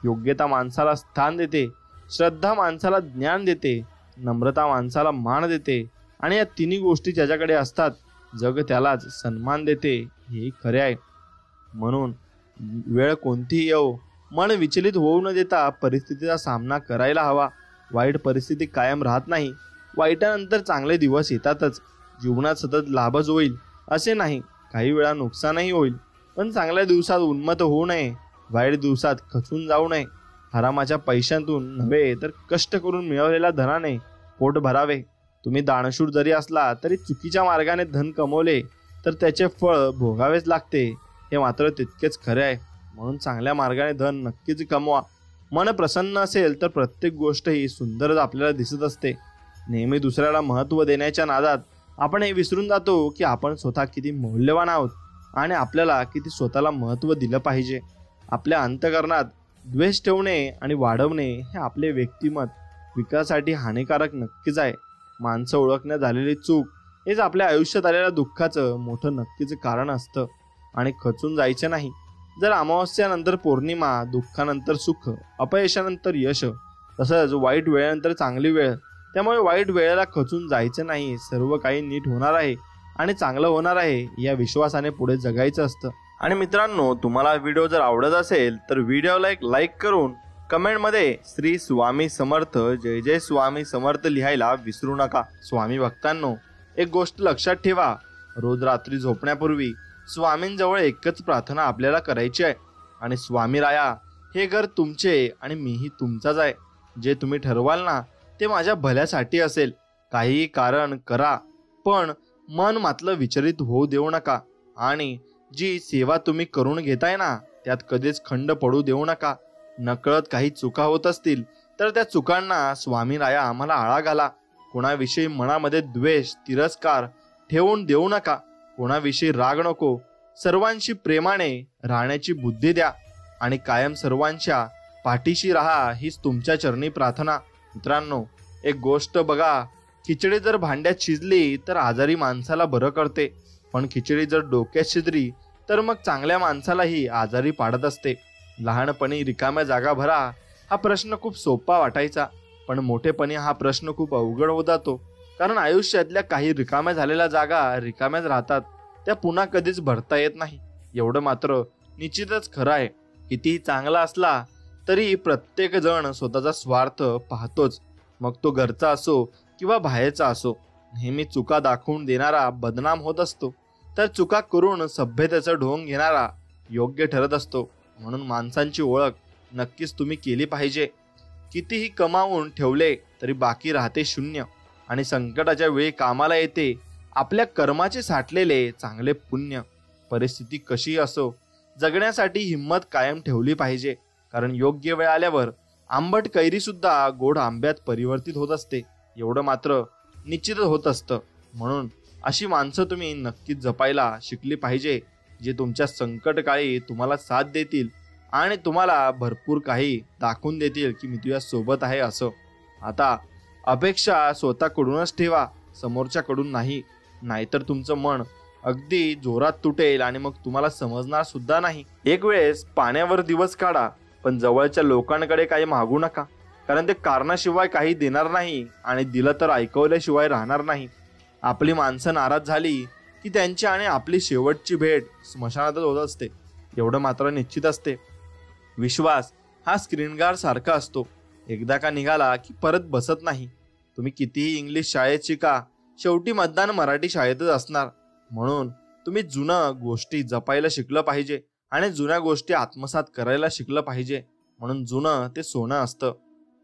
योग्यता माणसाला स्थान देते, श्रद्धा माणसाला ज्ञान देते, नम्रता माणसाला मान देते आणि या तिन्ही गोष्टी ज्याच्याकडे असतात जग त्यालाच सन्मान देते, हे खरे आहे. म्हणून वेळ कोणतीही येवो मन विचलित होऊ न देता परिस्थितीचा सामना करायला हवा. वाईट परिस्थिती कायम राहत नाही, वाईटानंतर चांगले दिवस येतातच. जीवनात सतत लाभच होईल असे नाही, काही वेळा नुकसानही होईल. पण चांगल्या दिवसात उन्मत्त होऊ नये, वाईट दिवसात खचून जाऊ नये. हरामाच्या पैशांतून नव्हे तर कष्ट करून मिळवलेल्या धनाने पोट भरावे. तुम्ही दानशूर जरी असला तरी चुकीच्या मार्गाने धन कमवले तर त्याचे फळ भोगावेच लागते, हे मात्र तितकेच खरे आहे. म्हणून चांगल्या मार्गाने धन नक्कीच कमवा. मन प्रसन्न असेल तर प्रत्येक गोष्ट ही सुंदरच आपल्याला दिसत असते. नेहमी दुसऱ्याला महत्त्व देण्याच्या नादात आपण हे विसरून जातो की आपण स्वतः किती मौल्यवान आहोत आणि आपल्याला किती स्वतःला महत्त्व दिलं पाहिजे. आपल्या अंतःकरणात द्वेष ठेवणे आणि वाढवणे हे आपले व्यक्तिमत विकासासाठी हानिकारक नक्कीच आहे. माणसं ओळखण्यात झालेली चूक हेच आपल्या आयुष्यात आलेल्या दुःखाचं मोठं नक्कीच कारण असतं. आणि खचून जायचं नाही. जर अमावस्यानंतर पौर्णिमा, दुःखानंतर सुख, अपयशानंतर यश, तसंच वाईट वेळेनंतर चांगली वेळ. त्यामुळे वाईट वेळेला खचून जायचं नाही. सर्व काही नीट होणार आहे आणि चांगलं होणार आहे या विश्वासाने पुढे जगायचं असतं. आणि मित्रांनो, तुम्हाला व्हिडिओ जर आवडत असेल तर व्हिडिओला एक लाईक करून कमेंटमध्ये श्री स्वामी समर्थ, जय जय स्वामी समर्थ लिहायला विसरू नका. स्वामी भक्तांनो, एक गोष्ट लक्षात ठेवा, रोज रात्री झोपण्यापूर्वी स्वामींजवळ एकच प्रार्थना आपल्याला करायची आहे. आणि स्वामी राया, हे घर तुमचे आणि मीही तुमचाच आहे. जे तुम्ही ठरवाल ना ते माझ्या भल्यासाठी असेल. काही कारण करा, पण मन मात्र विचलित होऊ देऊ नका. आणि जी सेवा तुम्ही करून घेताय ना त्यात कधीच खंड पडू देऊ नका. नकळत काही चुका होत असतील तर त्या चुकांना स्वामी राया आम्हाला आळा घाला. कोणाविषयी मनामध्ये द्वेष, तिरस्कार ठेवून देऊ नका. कोणाविषयी राग नको. सर्वांशी प्रेमाने राहण्याची बुद्धी द्या आणि कायम सर्वांच्या पाठीशी राहा, हीच तुमच्या चरणी प्रार्थना. मित्रांनो, एक गोष्ट बघा, खिचडी जर भांड्यात शिजली तर आजारी माणसाला बरं करते, पण खिचडी जर डोक्यात शिजली तर मग चांगल्या माणसालाही आजारी पाडत असते. लहानपणी रिकाम्या जागा भरा हा प्रश्न खूप सोपा वाटायचा, पण मोठेपणी हा प्रश्न खूप अवघड होत जातो. कारण आयुष्यातल्या काही रिकाम्या झालेल्या जागा रिकाम्याच राहतात, त्या पुन्हा कधीच भरता येत नाही. एवढं मात्र निश्चितच खरं आहे, कितीही चांगला असला तरी प्रत्येक जण स्वतःचा स्वार्थ पाहतोच. मग तो घरचा असो किंवा बाहेरचा असो. नेहमी चुका दाखवून देणारा बदनाम होत असतो, तर चुका करून सभ्यतेचं ढोंग घेणारा योग्य ठरत असतो. म्हणून माणसांची ओळख नक्कीच तुम्ही केली पाहिजे. कितीही कमावून ठेवले तरी बाकी राहते शून्य, आणि संकटाच्या वेळी कामाला येते आपल्या कर्माचे साठलेले चांगले पुण्य. परिस्थिती कशी असो, जगण्यासाठी हिंमत कायम ठेवली पाहिजे. कारण योग्य वेळ आल्यावर आंबट कैरी सुद्धा गोड आंब्यात परिवर्तित होत असते, एवढं मात्र निश्चितच होत असतं. म्हणून अशी माणसं तुम्ही नक्कीच जपायला शिकली पाहिजे, जे तुमच्या संकटकाळी तुम्हाला साथ देतील आणि तुम्हाला भरपूर काही दाखवून देतील की मी तुझ्या सोबत आहे असं. आता अपेक्षा स्वतःकडूनच ठेवा, समोरच्याकडून नाही. नाहीतर तुमचं मन अगदी जोरात तुटेल आणि मग तुम्हाला समजणार सुद्धा नाही. एक वेळेस पाण्यावर दिवस काढा, पण जवळच्या लोकांकडे काही मागू नका. कारण ते कारणाशिवाय काही देणार नाही आणि दिलं तर ऐकवल्याशिवाय राहणार नाही. आपली माणसं नाराज झाली की त्यांची आणि आपली शेवटची भेट स्मशानातच होत असते, एवढं मात्र निश्चित असते. विश्वास हा स्क्रीनगार्ड सारखा असतो, एकदा का निघाला की परत बसत नाही. तुम्ही कितीही इंग्लिश शाळेत शिका, शेवटी मतदान मराठी शाळेतच असणार. म्हणून तुम्ही जुन्या गोष्टी जपायला शिकलं पाहिजे आणि जुन्या गोष्टी आत्मसात करायला शिकलं पाहिजे. म्हणून जुनं ते सोनं असतं.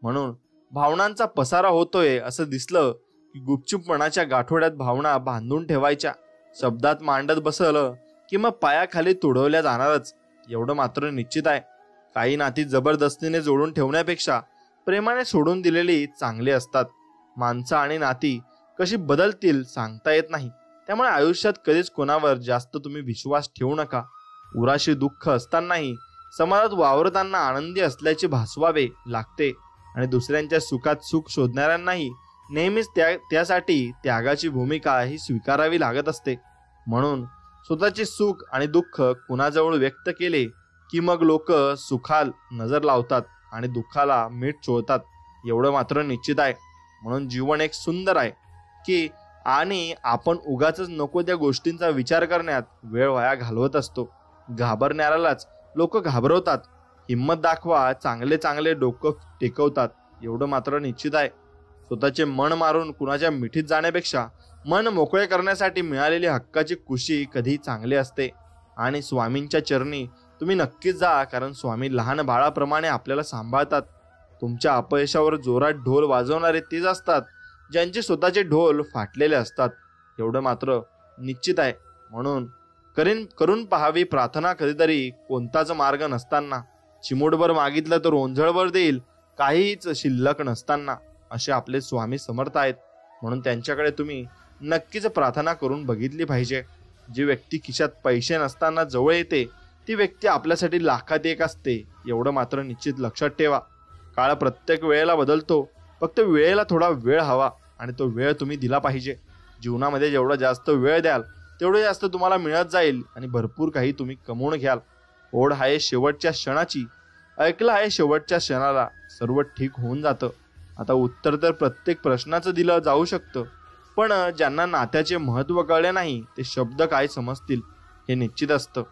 म्हणून भावनांचा पसारा होतोय असं दिसलं की गुपचूपपणाच्या गाठोड्यात भावना बांधून ठेवायच्या. शब्दात मांडत बसलं की मग पायाखाली तुडवल्या जाणारच, एवढं मात्र निश्चित आहे. काही नाती जबरदस्तीने जोडून ठेवण्यापेक्षा प्रेमाने सोडून दिलेली चांगली असतात. माणसं आणि नाती कशी बदलतील सांगता येत नाही. त्यामुळे आयुष्यात कधीच कोणावर जास्त तुम्ही विश्वास ठेवू नका. उराशी दुःख असतानाही समाजात वावरताना आनंदी असल्याचे भासवावे लागते आणि दुसऱ्यांच्या सुखात सुख शोधणाऱ्यांनाही नेहमीच त्यासाठी त्यागाची भूमिका ही स्वीकारावी लागत असते. म्हणून स्वतःचे सुख आणि दुःख कुणाजवळ व्यक्त केले की मग लोक सुखाल नजर लावतात आणि दुःखाला मीठ चोळतात, एवढं मात्र निश्चित आहे. म्हणून जीवन एक सुंदर आहे की आणि आपण उगाचच नको त्या गोष्टींचा विचार करण्यात वेळ वाया घालवत असतो. घाबरणाऱ्यालाच लोक घाबरवतात. हिंमत दाखवा, चांगले चांगले डोकं टेकवतात, एवढं मात्र निश्चित आहे. स्वतःचे मन मारून कुणाच्या मिठीत जाण्यापेक्षा मन मोकळे करण्यासाठी मिळालेली हक्काची खुशी कधी चांगली असते. आणि स्वामींच्या चरणी तुम्ही नक्कीच जा, कारण स्वामी लहान बाळाप्रमाणे आपल्याला सांभाळतात. तुमच्या अपयशावर जोरात ढोल वाजवणारे तेच असतात ज्यांचे स्वतःचे ढोल फाटलेले असतात, एवढं मात्र निश्चित आहे. म्हणून करून पाहावी प्रार्थना कधीतरी कोणताच मार्ग नसताना. चिमूटभर मागितलं तर ओंझळभर देईल, काहीच शिल्लक नसताना. असे आपले स्वामी समर्थ आहेत. म्हणून त्यांच्याकडे तुम्ही नक्कीच प्रार्थना करून बघितली पाहिजे. जी व्यक्ती खिशात पैसे नसताना जवळ येते ती व्यक्ती आपल्यासाठी लाखात एक असते, एवढं मात्र निश्चित लक्षात ठेवा. काळ प्रत्येक वेळेला बदलतो, फक्त वेळेला थोडा वेळ हवा आणि तो वेळ तुम्ही दिला पाहिजे. जीवनामध्ये जेवढा जास्त वेळ द्याल तेवढं जास्त तुम्हाला मिळत जाईल आणि भरपूर काही तुम्ही कमवून घ्याल. ओढ आहे शेवटच्या क्षणाची, ऐकलं आहे शेवटच्या क्षणाला, सर्व ठीक होऊन जातं. आता उत्तर तर प्रत्येक प्रश्नाचं दिलं जाऊ शकतं, पण ज्यांना नात्याचे महत्त्व कळले नाही ते शब्द काय समजतील हे निश्चित असतं.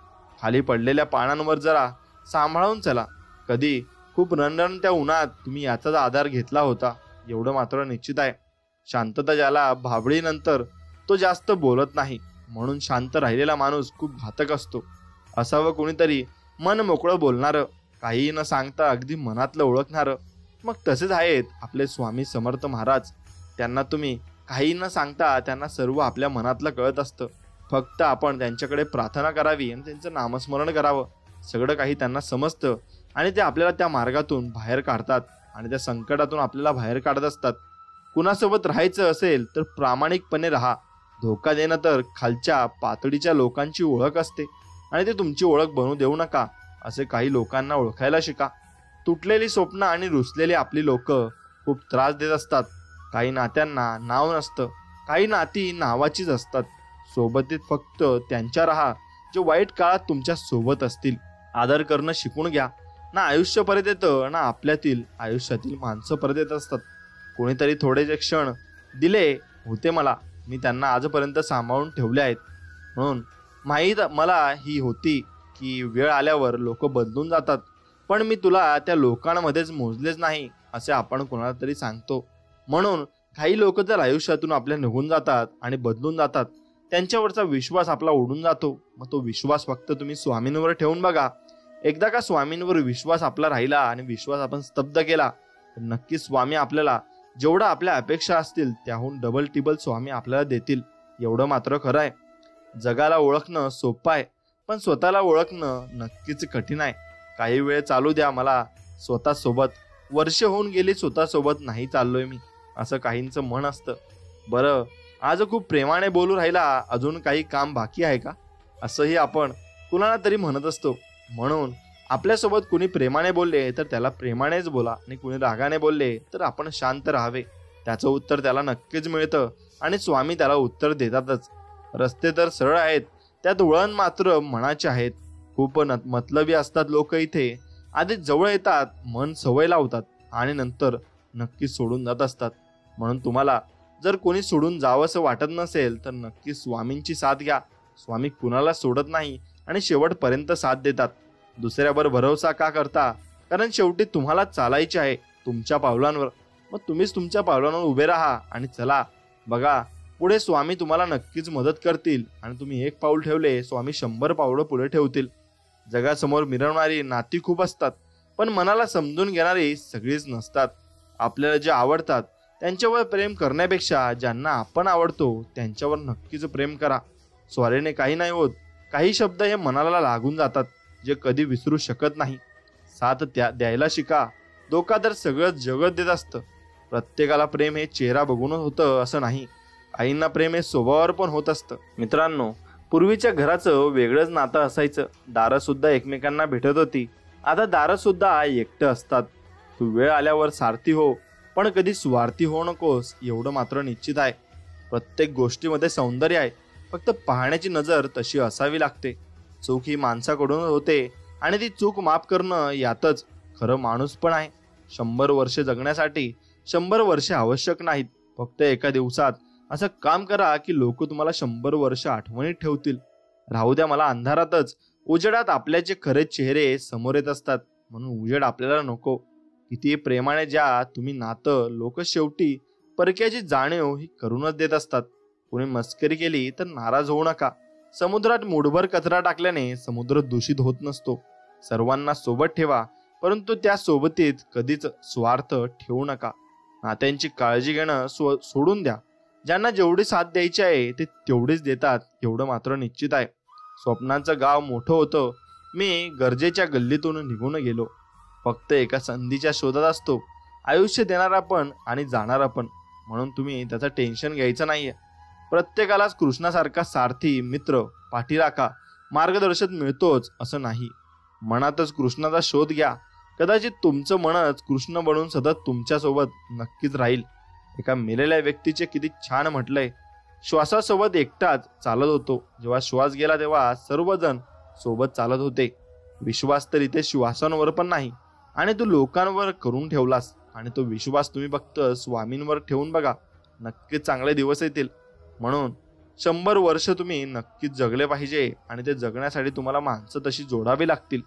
खाली पडलेल्या पानांवर जरा सांभाळून चला. कधी खूप रणरणत्या उन्हात तुम्ही याचाच आधार घेतला होता एवढं मात्र निश्चित आहे. शांतता ज्याला भाबळीनंतर तो जास्त बोलत नाही, म्हणून शांत राहिलेला माणूस खूप घातक असतो. असावं कोणीतरी मन मोकळं बोलणारं, काही न सांगता अगदी मनातलं ओळखणारं. मग तसेच आहेत आपले स्वामी समर्थ महाराज. त्यांना तुम्ही काही न सांगता त्यांना सर्व आपल्या मनातलं कळत असतं. फक्त आपण त्यांच्याकडे प्रार्थना करावी आणि त्यांचं नामस्मरण करावं. सगळं काही त्यांना समजतं आणि ते आपल्याला त्या मार्गातून बाहेर काढतात आणि त्या संकटातून आपल्याला बाहेर काढत असतात. कुणासोबत राहायचं असेल तर प्रामाणिकपणे राहा. धोका देणं तर खालच्या पातळीच्या लोकांची ओळख असते आणि ते तुमची ओळख बनवू देऊ नका. असे काही लोकांना ओळखायला शिका. तुटलेली स्वप्न आणि रुसलेली आपली लोक खूप त्रास देत असतात. काही नात्यांना नाव नसतं, काही नाती नावाचीच असतात. सोबतीत फक्त त्यांच्या राहा जे वाईट काळात तुमच्या सोबत असतील. आदर करणं शिकून घ्या. ना आयुष्य परत येतं ना आपल्यातील आयुष्यातील माणसं परत येत असतात. कोणीतरी थोडे जे क्षण दिले होते मला, मी त्यांना आजपर्यंत सांभाळून ठेवले आहेत. म्हणून माहीत मला ही होती की वेळ आल्यावर लोक बदलून जातात, पण मी तुला त्या लोकांमध्येच मोजलेच नाही असे आपण कोणाला तरी सांगतो. म्हणून काही लोक जर आयुष्यातून आपल्या निघून जातात आणि बदलून जातात, त्यांच्यावरचा विश्वास आपला उडून जातो. मग तो विश्वास फक्त तुम्ही स्वामींवर ठेवून बघा. एकदा का स्वामींवर विश्वास आपला राहिला आणि विश्वास आपण स्तब्ध केला तर नक्कीच स्वामी आपल्याला जेवढा आपल्या अपेक्षा असतील त्याहून डबल टिबल स्वामी आपल्याला देतील. एवढं मात्र खरं आहे. जगाला ओळखणं सोपं आहे, पण स्वतःला ओळखणं नक्कीच कठीण आहे. काही वेळ चालू द्या मला स्वतः सोबत. वर्ष होऊन गेली स्वतः सोबत नाही चाललोय मी, असं काहींचं मन असतं. बरं, आज खूप प्रेमाने बोलू राहिला, अजून काही काम बाकी आहे का, असंही आपण कुणाला तरी म्हणत असतो. म्हणून आपल्यासोबत कुणी प्रेमाने बोलले तर त्याला प्रेमानेच बोला आणि कुणी रागाने बोलले तर आपण शांत राहावे. त्याचं उत्तर त्याला नक्कीच मिळतं आणि स्वामी त्याला उत्तर देतातच. रस्ते तर सरळ आहेत, त्यात वळण मात्र मनाचे आहेत. खूप मतलबी असतात लोक इथे. आधी जवळ येतात, मन सवय लावतात आणि नंतर नक्कीच सोडून जात असतात. म्हणून तुम्हाला जर कोणी सोडून जावंसं वाटत नसेल तर नक्की स्वामींची साथ घ्या. स्वामी कुणाला सोडत नाही आणि शेवटपर्यंत साथ देतात. दुसऱ्यावर भरोसा का करता? कारण शेवटी तुम्हाला चालायचे आहे तुमच्या पावलांवर. मग तुम्हीच तुमच्या पावलांवर उभे राहा आणि चला. बघा, पुढे स्वामी तुम्हाला नक्कीच मदत करतील आणि तुम्ही एक पाऊल ठेवले स्वामी 100 पावलं पुढे ठेवतील. जगासमोर मिरवणारी नाती खूप असतात, पण मनाला समजून घेणारी सगळीच नसतात. आपल्याला जे आवडतात त्यांच्यावर प्रेम करण्यापेक्षा ज्यांना आपण आवडतो त्यांच्यावर नक्कीच प्रेम करा. स्वारीने काही नाही होत. काही शब्द हे मनाला लागून जातात जे कधी विसरू शकत नाही. साथ द्यायला शिका. धोका तर सगळं जगत देत असतं. प्रत्येकाला प्रेम हे चेहरा बघूनच होतं असं नाही. आईंना प्रेम हे स्वभावावर पण होत असतं. मित्रांनो, पूर्वीच्या घराचं वेगळंच नातं असायचं. दारं सुद्धा एकमेकांना भेटत होती. आता दारं सुद्धा एकटं असतात. तू वेळ आल्यावर सारथी हो, पण कधी स्वार्थी हो नकोस एवढं मात्र निश्चित आहे. प्रत्येक गोष्टीमध्ये सौंदर्य आहे, फक्त पाहण्याची नजर तशी असावी लागते. चूक ही माणसाकडून होते आणि ती चूक माफ करणं यातच खरं माणूस पण आहे. 100 वर्ष जगण्यासाठी 100 वर्षे आवश्यक नाहीत. फक्त एका दिवसात असं काम करा की लोक तुम्हाला 100 वर्ष आठवणीत ठेवतील. राहू द्या मला अंधारातच. उजेडात आपल्याचे खरे चेहरे समोर येत असतात, म्हणून उजेड आपल्याला नको. किती प्रेमाने ज्या तुम्ही नातं, लोक शेवटी परक्याची जाणीव ही करूनच देत असतात. कोणी मस्करी केली तर नाराज होऊ नका. समुद्रात मुठभर कचरा टाकल्याने समुद्र दूषित होत नसतो. सर्वांना सोबत ठेवा, परंतु त्या सोबतीत कधीच स्वार्थ ठेवू नका. नात्यांची काळजी घेणं सोडून द्या. ज्यांना जेवढी साथ द्यायची आहे ते तेवढीच देतात एवढं मात्र निश्चित आहे. स्वप्नांचं गाव मोठं होतं. मी गरजेच्या गल्लीतून निघून गेलो. फक्त एका संधीच्या शोधात असतो. आयुष्य देणारा पण आणि जाणारा पण, म्हणून तुम्ही त्याचं टेन्शन घ्यायचं नाहीये. प्रत्येकालाच कृष्णासारखा सारथी, मित्र, पाठीराखा, मार्गदर्शक मिळतोच असं नाही. मनातच कृष्णाचा शोध घ्या. कदाचित तुमचं मनच कृष्ण बनून सतत तुमच्यासोबत नक्कीच राहील. एका मेलेल्या व्यक्तीचे किती छान म्हटलंय, श्वासासोबत एकटाच चालत होतो. जेव्हा श्वास गेला तेव्हा सर्वजण सोबत चालत होते. विश्वास तर इथे श्वासांवर पण नाही आणि तू लोकांवर करून ठेवलास, आणि तो विश्वास तुम्ही फक्त स्वामींवर ठेवून बघा, नक्कीच चांगले दिवस येतील. म्हणून 100 वर्ष तुम्ही नक्कीच जगले पाहिजे, आणि ते जगण्यासाठी तुम्हाला माणसं तशी जोडावी लागतील.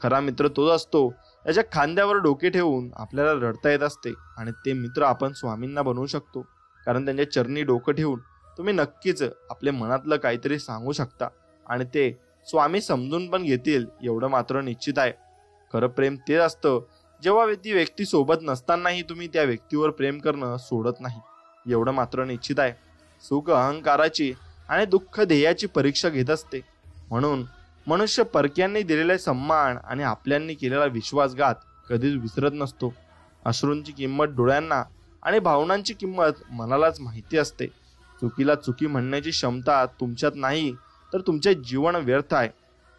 खरा मित्र तोच असतो याच्या खांद्यावर डोके ठेवून आपल्याला रडता येत असते, आणि ते मित्र आपण स्वामींना बनवू शकतो. कारण त्यांच्या चरणी डोकं ठेवून तुम्ही नक्कीच आपले मनातलं काहीतरी सांगू शकता, आणि ते स्वामी समजून पण घेतील एवढं मात्र निश्चित आहे. खरं प्रेम तेच असतं जेव्हा ती व्यक्ती सोबत नसतानाही तुम्ही त्या व्यक्तीवर प्रेम करणं सोडत नाही, एवढं मात्र निश्चित आहे. सुख अहंकाराची आणि दुःख ध्येयाची परीक्षा घेत असते. म्हणून मनुष्य परक्यांनी दिलेले सन्मान आणि आपल्यांनी केलेला विश्वासघात कधीच विसरत नसतो. अश्रूंची किंमत डोळ्यांना आणि भावनांची किंमत मनालाच माहिती असते. चुकीला चुकी म्हणण्याची क्षमता तुमच्यात नाही तर तुमचे जीवन व्यर्थ आहे.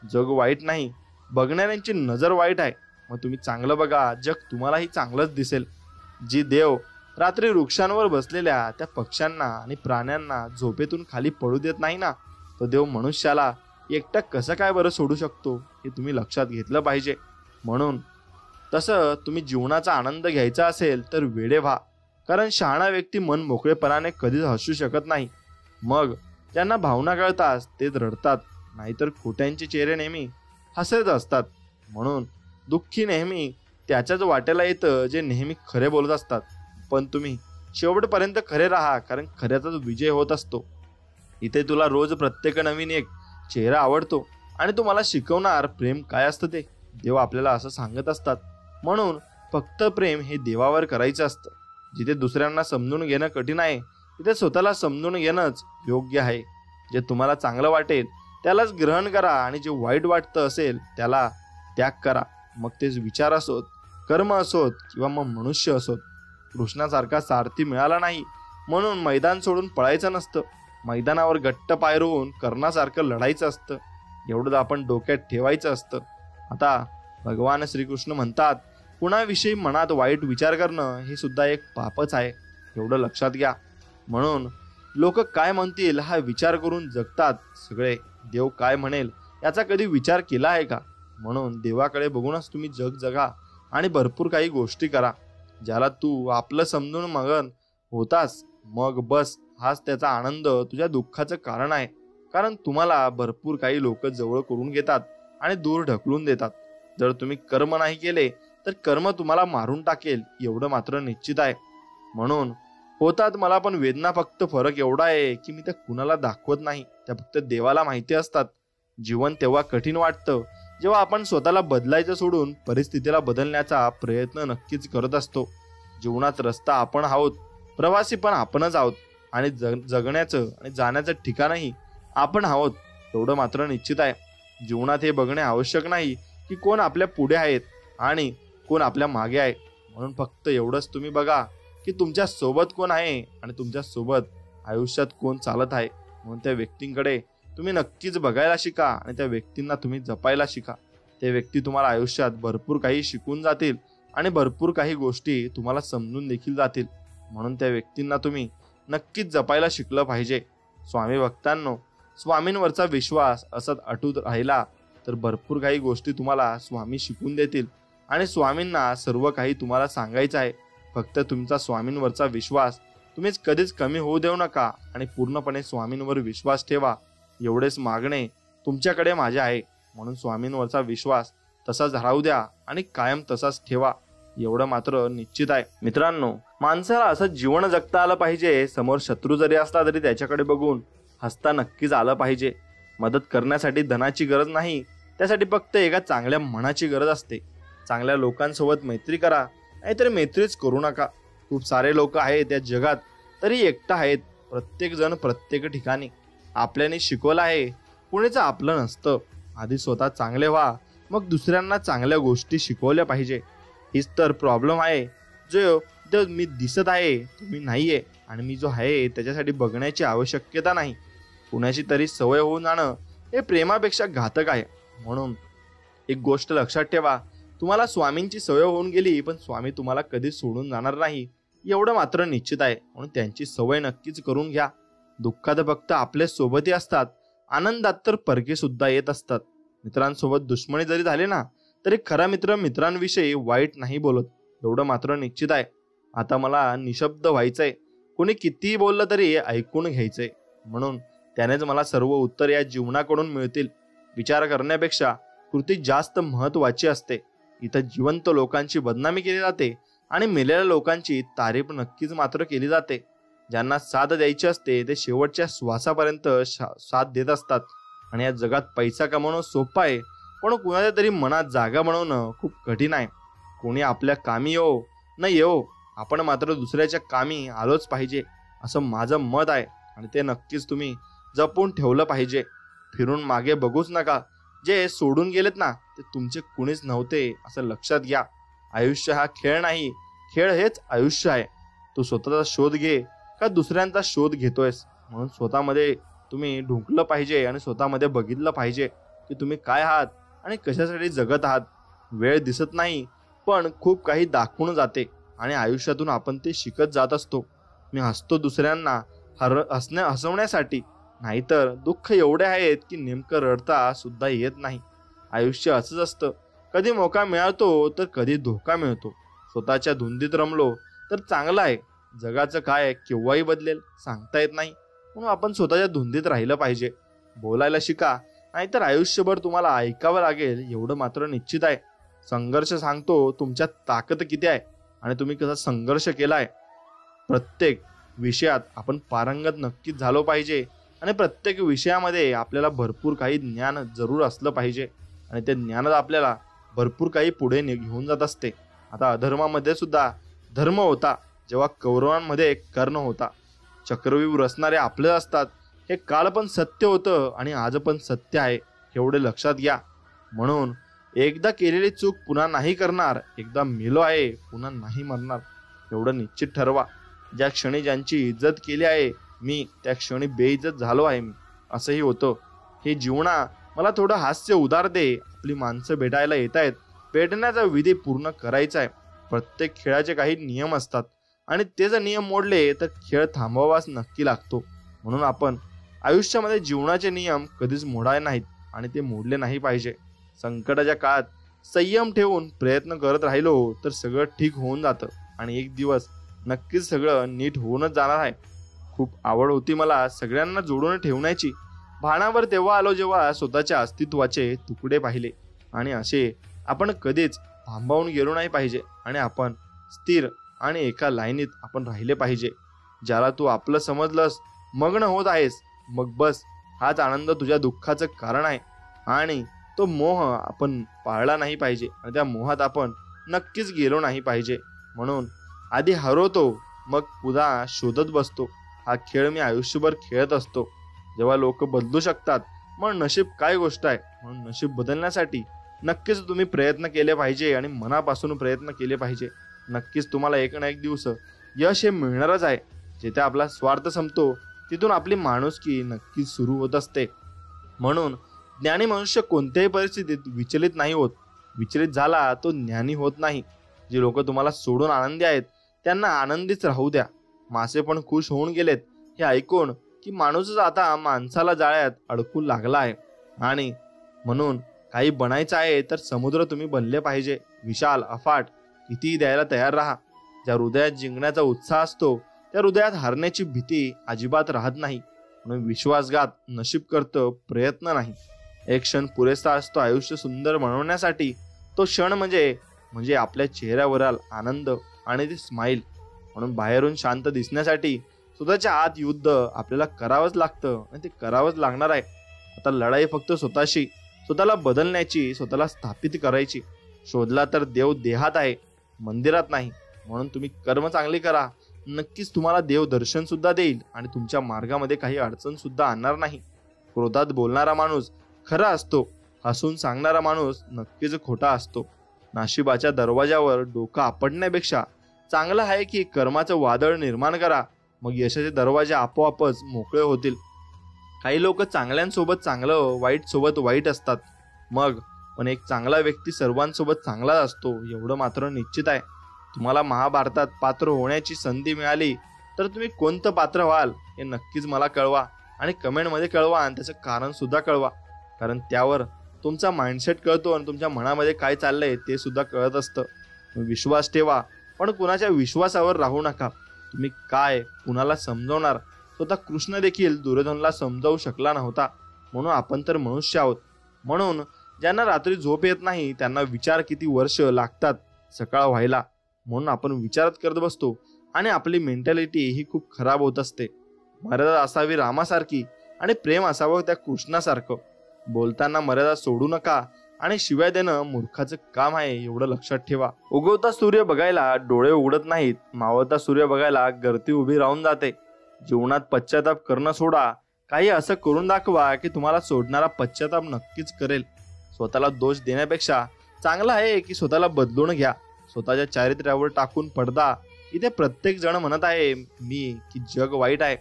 जग वाईट नाही, बघणाऱ्यांची नजर वाईट आहे. मग तुम्ही चांगलं बघा, जग तुम्हालाही चांगलंच दिसेल. जी देव रात्री वृक्षांवर बसलेल्या त्या पक्ष्यांना आणि प्राण्यांना झोपेतून खाली पडू देत नाही ना, तो देव मनुष्याला एकटा कसं काय बरं सोडू शकतो, हे तुम्ही लक्षात घेतलं पाहिजे. म्हणून तसं तुम्ही जीवनाचा आनंद घ्यायचा असेल तर वेडे व्हा, कारण शहाणा व्यक्ती मन मोकळेपणाने कधीच हसू शकत नाही. मग ज्यांना भावना कळतात तेच रडतात, नाहीतर खोट्यांचे चेहरे नेहमी हसत असतात. म्हणून दुःखी नेहमी त्याच्याच वाटेला येतं जे नेहमी खरे बोलत असतात. पण तुम्ही शेवटपर्यंत खरे राहा, कारण खऱ्याचाच विजय होत असतो. इथे तुला रोज प्रत्येक नवीन एक चेहरा आवडतो, आणि तो मला शिकवणार प्रेम काय असतं ते देव आपल्याला असं सांगत असतात. म्हणून फक्त प्रेम हे देवावर करायचं असतं. जिथे दुसऱ्यांना समजून घेणं कठीण आहे, तिथे स्वतःला समजून घेणंच योग्य आहे. जे तुम्हाला चांगलं वाटेल त्यालाच ग्रहण करा, आणि जे वाईट वाटतं असेल त्याला त्याग करा. मग ते विचार असोत, कर्म असोत, किंवा मग मनुष्य असोत. कृष्णासारखा सारथी मिळाला नाही म्हणून मैदान सोडून पळायचं नसतं. मैदानावर गट्ट पाय रोवून कर्णासारखं लढायचं असतं. एवढं आपण डोक्यात ठेवायचं असतं. आता भगवान श्रीकृष्ण म्हणतात, कुणाविषयी मनात वाईट विचार करणं हे सुद्धा एक पापच आहे, एवढं लक्षात घ्या. म्हणून लोक काय म्हणतील हा विचार करून जगतात सगळे. देव काय म्हणेल याचा कधी विचार केला आहे का? म्हणून देवाकडे बघूनच तुम्ही जग जगा आणि भरपूर काही गोष्टी करा. ज्याला तू आपलं समजून मगन होतास, मग बस हाच त्याचा आनंद तुझ्या दुःखाचं कारण आहे. कारण तुम्हाला भरपूर काही लोक जवळ करून घेतात आणि दूर ढकलून देतात. जर तुम्ही कर्म नाही केले तर कर्म तुम्हाला मारून टाकेल, एवढं मात्र निश्चित आहे. म्हणून होतात मला पण वेदना, फक्त फरक एवढा आहे की मी त्या कुणाला दाखवत नाही, त्या फक्त देवाला माहिती असतात. जीवन तेव्हा कठीण वाटतं जेव्हा आपण स्वतःला बदलायचं सोडून परिस्थितीला बदलण्याचा प्रयत्न नक्कीच करत असतो. जीवनात रस्ता आपण आहोत, प्रवासी पण आपणच आहोत, आणि जगण्याचं आणि जाण्याचं ठिकाणही आपण आहोत, एवढं मात्र निश्चित आहे. जीवनात हे बघणे आवश्यक नाही की कोण आपल्या पुढे आहेत आणि कोण आपल्या मागे आहे. म्हणून फक्त एवढंच तुम्ही बघा की तुमच्या सोबत कोण आहे आणि तुमच्या सोबत आयुष्यात कोण चालत आहे. म्हणून त्या व्यक्तींकडे तुम्ही नक्कीच बघायला शिका आणि त्या व्यक्तींना तुम्ही जपायला शिका. ते व्यक्ती तुम्हाला आयुष्यात भरपूर काही शिकून जातील आणि भरपूर काही गोष्टी तुम्हाला समजून देखील जातील. म्हणून त्या व्यक्तींना तुम्ही नक्कीच जपायला शिकलं पाहिजे. स्वामी भक्तांनो, स्वामींवरचा विश्वास असत अटूट राहिला तर भरपूर काही गोष्टी तुम्हाला स्वामी शिकून देतील, आणि स्वामींना सर्व काही तुम्हाला सांगायचं आहे. फक्त तुमचा स्वामींवरचा विश्वास तुम्हीच कधीच कमी होऊ देऊ नका, आणि पूर्णपणे स्वामींवर विश्वास ठेवा. एवढेच मागणे तुमच्याकडे माझे आहे. म्हणून स्वामींवरचा विश्वास तसाच राहू द्या आणि कायम तसाच ठेवा, एवढं मात्र निश्चित आहे. मित्रांनो, माणसाला असं जीवन जगता आलं पाहिजे. समोर शत्रू जरी असला तरी त्याच्याकडे बघून हसता नक्कीच आलं पाहिजे. मदत करण्यासाठी धनाची गरज नाही, त्यासाठी फक्त एका चांगल्या मनाची गरज असते. चांगल्या लोकांसोबत मैत्री करा, नाहीतर मैत्रीच करू नका. खूप सारे लोक आहेत या जगात, तरी एकटा आहेत. प्रत्येक जण प्रत्येक ठिकाणी. आपल्याने शिकवलं आहे, कुणीचं आपलं नसतं. आधी स्वतः चांगले व्हा, मग दुसऱ्यांना चांगल्या गोष्टी शिकवल्या पाहिजे. हीच तर प्रॉब्लेम आहे. जो मी दिसत आहे तुम्ही नाहीये, आणि मी जो आहे त्याच्यासाठी बघण्याची आवश्यकता नाही. कुणाची तरी सवय होऊन जाणं हे प्रेमापेक्षा घातक आहे. म्हणून एक गोष्ट लक्षात ठेवा, तुम्हाला स्वामींची सवय होऊन गेली पण स्वामी तुम्हाला कधी सोडून जाणार नाही, एवढं मात्र निश्चित आहे. म्हणून त्यांची सवय नक्कीच करून घ्या. दुःखात फक्त आपल्या सोबतही असतात, आनंदात तर परके सुद्धा येत असतात. मित्रांसोबत दुश्मनी जरी झाली ना तरी खरा मित्र मित्रांविषयी वाईट नाही बोलत, एवढं मात्र निश्चित आहे. आता मला निशब्द व्हायचंय, कोणी कितीही बोललं तरी ऐकून घ्यायचंय. म्हणून त्यानेच मला सर्व उत्तर या जीवनाकडून मिळतील. विचार करण्यापेक्षा कृती जास्त महत्वाची असते. इथं जिवंत लोकांची बदनामी केली जाते आणि मेलेल्या लोकांची तारीफ नक्कीच मात्र केली जाते. ज्यांना साथ द्यायची असते ते शेवटच्या श्वासापर्यंत साथ देत असतात. आणि या जगात पैसा कमवणं सोपं आहे, पण कुणाच्या तरी मनात जागा बनवणं खूप कठीण आहे. कोणी आपल्या कामी येवो न येवो, आपण मात्र दुसऱ्याच्या कामी आलोच पाहिजे असं माझं मत आहे. आणि ते नक्कीच तुम्ही जपून ठेवलं पाहिजे. फिरून मागे बघूच नका. जे सोडून गेलेत ना ते तुमचे कुणीच नव्हते असं लक्षात घ्या. आयुष्य हा खेळ नाही, खेळ हेच आयुष्य आहे. तू स्वतःचा शोध घे का दुसऱ्यांचा शोध घेतोयस? म्हणून स्वतःमध्ये तुम्ही ढुंकलं पाहिजे आणि स्वतःमध्ये बघितलं पाहिजे की तुम्ही काय आहात आणि कशासाठी जगत आहात. वेळ दिसत नाही, पण खूप काही दाखवून जाते आणि आयुष्यातून आपण ते शिकत जात असतो. मी हसतो दुसऱ्यांना हसवण्यासाठी, नाहीतर दुःख एवढे आहेत की नेमकं रडता सुद्धा येत नाही. आयुष्य असंच असतं, कधी मोका मिळतो तर कधी धोका मिळतो. स्वतःच्या धुंदीत रमलो तर चांगलं आहे. जगाचं काय केव्हाही बदलेल सांगता येत नाही. म्हणून आपण स्वतःच्या धुंदीत राहिलं पाहिजे. बोलायला शिका, नाहीतर आयुष्यभर तुम्हाला ऐकावं लागेल एवढं मात्र निश्चित आहे. संघर्ष सांगतो तुमच्यात ताकद किती आहे आणि तुम्ही कसा संघर्ष केलाय. प्रत्येक विषयात आपण पारंगत नक्कीच झालो पाहिजे आणि प्रत्येक विषयामध्ये आपल्याला भरपूर काही ज्ञान जरूर असलं पाहिजे आणि ते ज्ञानच आपल्याला भरपूर काही पुढे घेऊन जात असते. आता अधर्मामध्ये सुद्धा धर्म होता, जेव्हा कौरवांमध्ये कर्ण होता. चक्रव्यूह रचणारे आपले असतात. हे काल पण सत्य होतं आणि आज पण सत्य आहे, एवढे लक्षात घ्या. म्हणून एकदा केलेली चूक पुन्हा नाही करणार, एकदा मेलो आहे पुन्हा नाही मरणार, एवढं निश्चित ठरवा. ज्या क्षणी ज्यांची इज्जत केली आहे मी, त्या क्षणी बेइज्जत झालो आहे मी, असंही होतं. हे जीवना मला थोडं हास्य उधार दे. आपली माणसं भेटायला येत आहेत, भेटण्याचा विधी पूर्ण करायचा आहे. प्रत्येक खेळाचे काही नियम असतात आणि ते जर नियम मोडले तर खेळ थांबवावाच नक्की लागतो. म्हणून आपण आयुष्यामध्ये जीवनाचे नियम कधीच मोडायचे नाहीत आणि ते मोडले नाही पाहिजे. संकटाच्या काळात संयम ठेवून प्रयत्न करत राहिलो तर सगळं ठीक होऊन जातं आणि एक दिवस नक्कीच सगळं नीट होऊनच जाणार आहे. खूप आवड होती मला सगळ्यांना जोडून ठेवण्याची. भानावर तेव्हा आलो जेव्हा स्वतःच्या अस्तित्वाचे तुकडे पाहिले. आणि असे आपण कधीच थांबवून गेलो नाही पाहिजे आणि आपण स्थिर आणि एका लाईनीत आपण राहिले पाहिजे. ज्याला तू आपलं समजलंस, मग्न होत आहेस, मग बस हाच आनंद तुझ्या दुःखाचं कारण आहे. आणि तो मोह आपण पाळला नाही पाहिजे आणि त्या मोहात आपण नक्कीच गेलो नाही पाहिजे. म्हणून आधी हरवतो मग पुन्हा शोधत बसतो. हा खेळ मी आयुष्यभर खेळत असतो. जेव्हा लोक बदलू शकतात मग नशीब काय गोष्ट आहे. म्हणून नशीब बदलण्यासाठी नक्कीच तुम्ही प्रयत्न केले पाहिजे आणि मनापासून प्रयत्न केले पाहिजे. नक्कीच तुम्हाला एक ना एक दिवस यश हे मिळणारच आहे. जिथे आपला स्वार्थ संपतो तिथून आपली माणुसकी नक्कीच सुरू होत असते. म्हणून ज्ञानी मनुष्य कोणत्याही परिस्थितीत विचलित नाही होत. विचलित झाला तो ज्ञानी होत नाही. जे लोक तुम्हाला सोडून आनंदी आहेत त्यांना आनंदीच राहू द्या. मासे पण खुश होऊन गेलेत हे ऐकून की माणूसच आता माणसाला जाळ्यात अडकू लागला आहे. आणि म्हणून काही बनायचं आहे तर समुद्र तुम्ही बनले पाहिजे. विशाल अफाट कितीही द्यायला तयार राहा. ज्या हृदयात जिंकण्याचा उत्साह असतो त्या हृदयात हारण्याची भीती अजिबात राहत नाही. म्हणून विश्वासघात नशीब करतं, प्रयत्न नाही. एक क्षण पुरेसा असतो आयुष्य सुंदर बनवण्यासाठी. तो क्षण म्हणजे आपल्या चेहऱ्यावरील आनंद आणि ती स्माईल. म्हणून बाहेरून शांत दिसण्यासाठी स्वतःच्या आत युद्ध आपल्याला करावंच लागतं आणि ते करावंच लागणार आहे. आता लढाई फक्त स्वतःशी, स्वतःला बदलण्याची, स्वतःला स्थापित करायची. शोधला तर देव देहात आहे, मंदिरात नाही. म्हणून तुम्ही कर्म चांगली करा, नक्कीच तुम्हाला देव दर्शन सुद्धा देईल आणि तुमच्या मार्गामध्ये काही अडचण सुद्धा आणणार नाही. क्रोधात बोलणारा माणूस खरा असतो, हसून सांगणारा माणूस नक्कीच खोटा असतो. नशिबाच्या दरवाजावर डोकं आपटण्यापेक्षा चांगलं आहे की कर्माचं वादळ निर्माण करा, मग यशाचे दरवाजे आपोआपच मोकळे होतील. काही लोक चांगल्यांसोबत चांगलं, वाईट सोबत वाईट असतात. मग पण एक चांगला व्यक्ती सर्वांसोबत चांगला असतो, एवढं मात्र निश्चित आहे. तुम्हाला महाभारतात पात्र होण्याची संधी मिळाली तर तुम्ही कोणतं पात्र व्हाल हे नक्कीच मला कळवा आणि कमेंटमध्ये कळवा आणि त्याचं कारण सुद्धा कळवा. कारण त्यावर तुमचा माइंडसेट कळतो आणि तुमच्या मनामध्ये काय चाललंय ते सुद्धा कळत असतं. विश्वास ठेवा, पण कुणाच्या विश्वासावर राहू नका. तुम्ही काय कुणाला समजवणार? स्वतः कृष्ण देखील दुर्योधनला समजावू शकला नव्हता. म्हणून आपण तर मनुष्य आहोत. म्हणून ज्यांना रात्री झोप येत नाही त्यांना विचार किती वर्ष लागतात सकाळ व्हायला. म्हणून आपण विचारच करत बसतो आणि आपली मेंटॅलिटी ही खूप खराब होत असते. मर्यादा असावी रामासारखी आणि प्रेम असावं त्या कृष्णासारखं. बोलताना मर्यादा सोडू नका आणि शिवाय देणं मूर्खाचं काम आहे, एवढं लक्षात ठेवा. उगवता सूर्य बघायला डोळे उघडत नाहीत, मावळता सूर्य बघायला गर्दी उभी राहून जाते. जीवनात पश्चाताप करणं सोडा. काही असं करून दाखवा की तुम्हाला सोडणारा पश्चाताप नक्कीच करेल. स्वतःला दोष देण्यापेक्षा चांगलं आहे की स्वतःला बदलून घ्या. स्वतःच्या चारित्र्यावर टाकून पडदा. इथे प्रत्येक जण म्हणत आहे मी की जग वाईट आहे.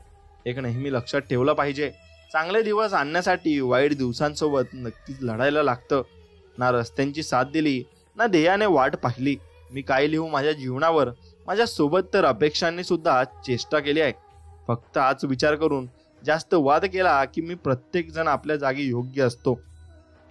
एक नेहमी लक्षात ठेवलं पाहिजे, चांगले दिवस आणण्यासाठी वाईट दिवसांसोबत नक्कीच लढायला लागतं. ना रस्त्यांची साथ दिली ना ध्येयाने वाट पाहिली. मी काय लिहू माझ्या जीवनावर? माझ्या सोबत तर अपेक्षांनी सुद्धा चेष्टा केली आहे. फक्त हाच विचार करून जास्त वाद केला की मी प्रत्येक जण आपल्या जागी योग्य असतो.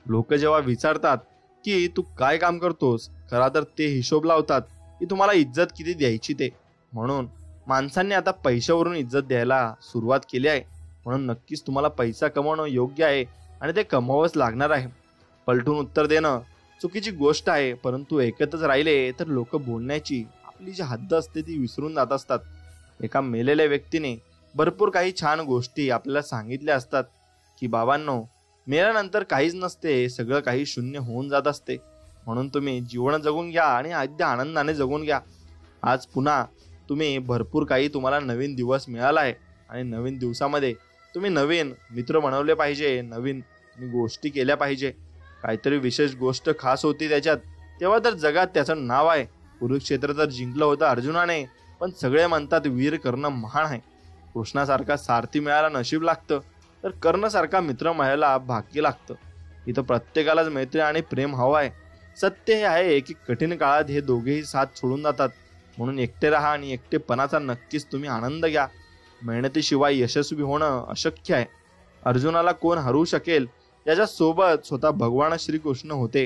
लोक जेव्हा विचारतात की तू काय काम करतोस, खरा तर ते हिशोब लावतात की तुम्हाला इज्जत किती द्यायची ते. म्हणून माणसांनी आता पैशावरून इज्जत द्यायला सुरुवात केली आहे. म्हणून नक्कीच तुम्हाला पैसा कमवणं योग्य आहे आणि ते कमवावंच लागणार आहे. पलटून उत्तर देणं चुकीची गोष्ट आहे, परंतु ऐकतच राहिले तर लोक बोलण्याची आपली जी हद्द असते ती विसरून जात असतात. एका मेलेल्या व्यक्तीने भरपूर काही छान गोष्टी आपल्याला सांगितल्या असतात की बाबांनो, मेल्यानंतर काहीच नसते, सगळं काही शून्य होऊन जात असते. म्हणून तुम्ही जीवन जगून घ्या आणि अगदी आनंदाने जगून घ्या. आज पुन्हा तुम्ही भरपूर काही तुम्हाला नवीन दिवस मिळाला आहे आणि नवीन दिवसामध्ये तुम्ही नवीन मित्र बनवले पाहिजे, नवीन तुम्ही गोष्टी केल्या पाहिजे. काहीतरी विशेष गोष्ट खास होती त्याच्यात, तेव्हा तर जगात त्याचं नाव आहे. कुरुक्षेत्र तर जिंकलं होतं अर्जुनाने, पण सगळे म्हणतात वीर कर्ण महान आहे. कृष्णासारखा सारथी मिळायला नशीब लागतं, तर कर्णसारखा मित्र मिळायला भाग्य लागतं. इथं प्रत्येकालाच मैत्री आणि प्रेम हवं आहे. सत्य हे आहे की कठीण काळात हे दोघेही साथ सोडून जातात. म्हणून एकटे राहा आणि एकटेपणाचा नक्कीच तुम्ही आनंद घ्या. मेहनतीशिवाय यशस्वी होणं अशक्य आहे. अर्जुनाला कोण हरवू शकेल? त्याच्यासोबत स्वतः भगवान श्रीकृष्ण होते.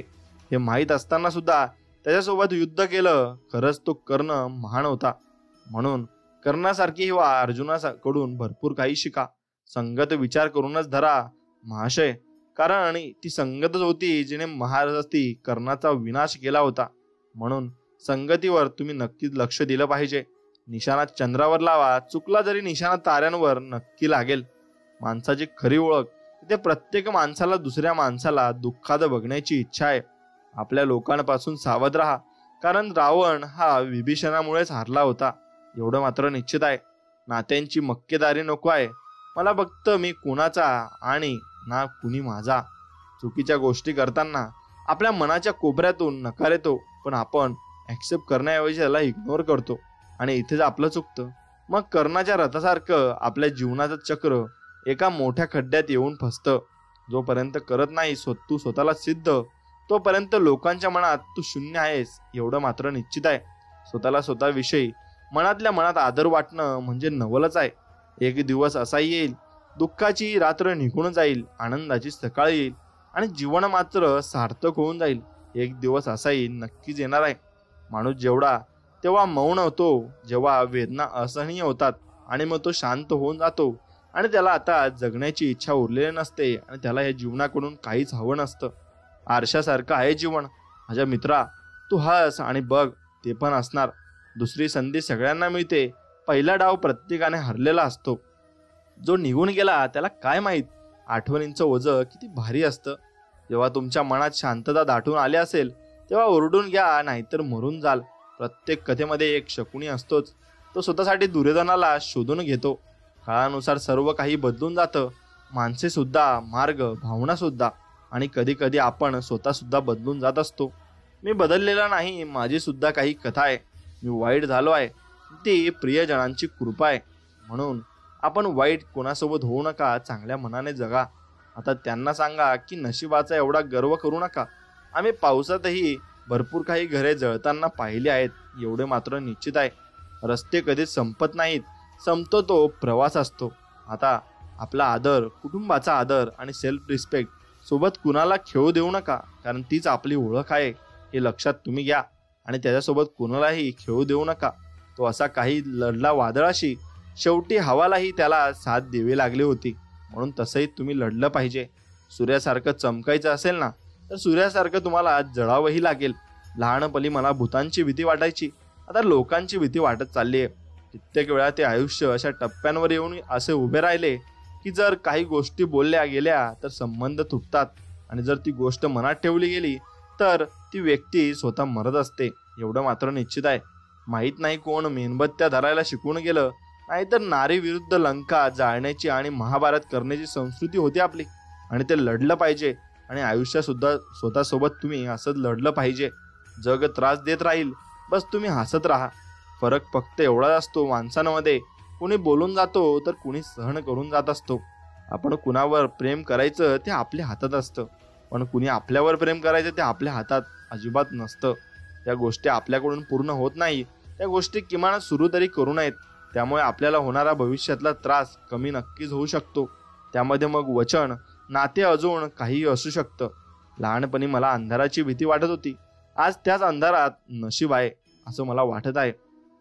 हे माहीत असताना सुद्धा त्याच्यासोबत युद्ध केलं. खरंच तो कर्ण महान होता. म्हणून कर्णासारखी व्हा, अर्जुनाकडून भरपूर काही शिका. संगत विचार करूनच धरा महाशय, कारण ती संगतच होती जिने महारथी कर्णाचा विनाश केला होता. म्हणून संगतीवर तुम्ही नक्कीच लक्ष दिलं पाहिजे. निशाणा चंद्रावर लावा, चुकला जरी निशाणा ताऱ्यांवर नक्की लागेल. माणसाची खरी ओळख इथे प्रत्येक माणसाला दुसऱ्या माणसाला दुःखात बघण्याची इच्छा आहे. आपल्या लोकांपासून सावध राहा, कारण रावण हा विभीषणामुळेच हारला होता, एवढं मात्र निश्चित आहे. नात्यांची मक्केदारी नको आहे. मला फक्त मी कुणाचा आणि ना कुणी माझा. चुकीच्या गोष्टी करताना आपल्या मनाच्या कोपऱ्यातून नकार येतो, पण आपण ऍक्सेप्ट करण्याऐवजी त्याला इग्नोर करतो आणि इथेच आपलं चुकतं. मग कर्णाच्या रथासारखं आपल्या जीवनाचं चक्र एका मोठ्या खड्ड्यात येऊन फसतं. जोपर्यंत करत नाही तू स्वतःला सिद्ध, तोपर्यंत लोकांच्या मनात तू शून्य आहेस, एवढं मात्र निश्चित आहे. स्वतःला स्वतःविषयी मनातल्या मनात आदर वाटणं म्हणजे नवलच आहे. एक दिवस असा येईल, दुःखाची रात्र निघून जाईल, आनंदाची सकाळ येईल आणि जीवन मात्र सार्थक होऊन जाईल. एक दिवस असा येईल, नक्कीच येणार आहे. माणूस जेवढा तेव्हा मौन होतो जेव्हा वेदना असहनीय होतात, आणि मग तो शांत होऊन जातो आणि त्याला आता जगण्याची इच्छा उरलेली नसते आणि त्याला या जीवनाकडून काहीच हवं नसतं. आरशासारखं आहे जीवन. माझ्या मित्रा, तू हस आणि बघ, ते पण असणार. दुसरी संधी सगळ्यांना मिळते. पहिला डाव प्रत्येकाने हरलेला असतो. जो निघून गेला त्याला काय माहीत आठवणींचं ओझं किती भारी असतं. जेव्हा तुमच्या मनात शांतता दाटून आली असेल तेव्हा ओरडून घ्या, नाहीतर मरून जाल. प्रत्येक कथेमध्ये एक शकुनी असतोच. तो स्वतःसाठी दुर्योधनाला शोधून घेतो. काळानुसार सर्व काही बदलून जातं, माणसे सुद्धा, मार्ग, भावना सुद्धा, आणि कधी कधी आपण स्वतः सुद्धा बदलून जात असतो. मी बदललेला नाही, माझी सुद्धा काही कथा आहे. मी वाईट झालो आहे, ती प्रियजनांची कृपा आहे. म्हणून आपण वाईट कोणासोबत होऊ नका, चांगल्या मनाने जगा. आता त्यांना सांगा की नशिबाचा एवढा गर्व करू नका. आम्ही पावसातही भरपूर काही घरे जळताना पाहिली आहेत, एवढे मात्र निश्चित आहे. रस्ते कधीच संपत नाहीत, संपतो तो प्रवास असतो. आता आपला आदर, कुटुंबाचा आदर आणि सेल्फ रिस्पेक्ट सोबत कुणाला खेळू देऊ नका, कारण तीच आपली ओळख आहे हे लक्षात तुम्ही घ्या. आणि त्याच्यासोबत कुणालाही खेळू देऊ नका. तो असा काही लढला वादळाशी, शेवटी हवालाही त्याला साथ द्यावी लागली होती. म्हणून तसंही तुम्ही लढलं पाहिजे. सूर्यासारखं चमकायचं असेल ना, तर सूर्यासारखं तुम्हाला जळावंही लागेल. लहानपणी मला भूतांची भीती वाटायची, आता लोकांची भीती वाटत चालली आहे. कित्येक वेळा ते आयुष्य अशा टप्प्यांवर येऊन असे उभे राहिले की जर काही गोष्टी बोलल्या गेल्या तर संबंध तुटतात, आणि जर ती गोष्ट मनात ठेवली गेली तर ती व्यक्ती स्वतः मरत असते. एवढं मात्र निश्चित आहे. माहीत नाही कोण मेणबत्त्या धरायला शिकून गेलं, नाहीतर नारी विरुद्ध लंका जाळण्याची आणि महाभारत करण्याची संस्कृती होती आपली. आणि ते लढलं पाहिजे. आणि आयुष्यात सुद्धा स्वतःसोबत तुम्ही असंच लढलं पाहिजे. जग त्रास देत राहील, बस तुम्ही हसत राहा. फरक फक्त एवढाच असतो माणसांमध्ये, कुणी बोलून जातो तर कुणी सहन करून जात असतो. आपण कुणावर प्रेम करायचं ते आपल्या हातात असतं, पण कुणी आपल्यावर प्रेम करायचं ते आपल्या हातात अजिबात नसतं. त्या गोष्टी आपल्याकडून पूर्ण होत नाही, त्या गोष्टी किमान सुरू तरी करू नयेत. त्यामुळे आपल्याला होणारा भविष्यातला त्रास कमी नक्कीच होऊ शकतो. त्यामध्ये मग वचन, नाते, अजून काही असू शकतं. लहानपणी मला अंधाराची भीती वाटत होती, आज त्याच अंधारात नशीब आहे असं मला वाटत आहे.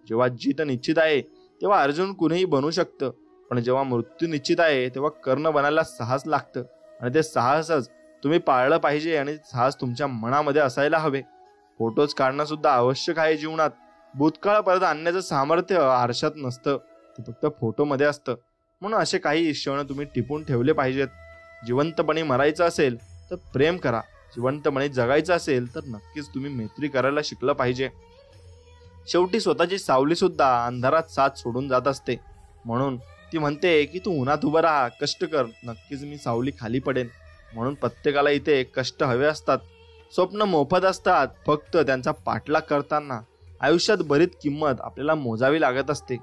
जेव्हा जीत निश्चित आहे तेव्हा अर्जुन कुणीही बनू शकतं, पण जेव्हा मृत्यू निश्चित आहे तेव्हा कर्ण बनायला साहस लागतं. आणि ते साहसच तुम्ही पाळलं पाहिजे, आणि साहस तुमच्या मनामध्ये असायला हवे. फोटोज काढणं सुद्धा आवश्यक आहे जीवनात. भूतकाळ परत आणण्याचं सामर्थ्य आरशात नसतं, ते फक्त फोटोमध्ये असतं. म्हणून असे काही क्षण तुम्ही टिपून ठेवले पाहिजेत. जिवंतपणे मरायचं असेल तर प्रेम करा, जिवंतपणे जगायचं असेल तर नक्कीच तुम्ही मैत्री करायला शिकलं पाहिजे. शेवटी स्वतःची सावली सुद्धा अंधारात साथ सोडून जात असते. म्हणून ती म्हणते की तू उन्हात उभं राहा, कष्ट कर, नक्कीच मी सावली खाली पडेन. म्हणून प्रत्येकाला इथे कष्ट हवे असतात. स्वप्न मोफत असतात, फक्त त्यांचा पाठलाग करताना आयुष्यात बरीच किंमत आपल्याला मोजावी लागत असते.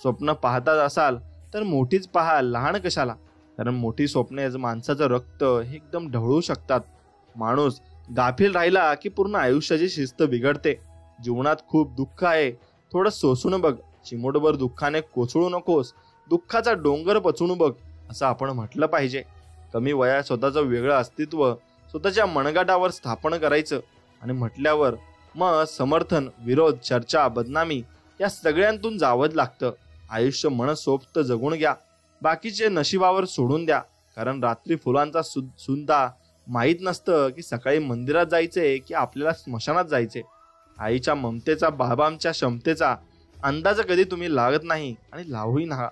स्वप्न पाहतात असाल तर मोठीच पहा, लहान कशाला. कारण मोठी स्वप्ने माणसाचं रक्त हे एकदम ढवळू शकतात. माणूस गाफील राहिला की पूर्ण आयुष्याची शिस्त बिघडते. जीवनात खूप दुःख आहे, थोडं सोसून बघ. चिमोटभर दुःखाने कोसळू नकोस, दुःखाचा डोंगर पचवून बघ असं आपण म्हटलं पाहिजे. कमी वयात स्वतःचं वेगळं अस्तित्व स्वतःच्या मनगटावर स्थापन करायचं, आणि म्हटल्यावर मग समर्थन, विरोध, चर्चा, बदनामी या सगळ्यांतून जावंच लागतं. आयुष्य मनसोक्त जगून घ्या, बाकीचे नशिबावर सोडून द्या. कारण रात्री फुलांचा सुद्धा माहीत नसतं की सकाळी मंदिरात जायचे की आपल्याला स्मशानात जायचे. आईच्या ममतेचा, बाबांच्या क्षमतेचा अंदाज कधी तुम्ही लागत नाही, आणि लावूही नका.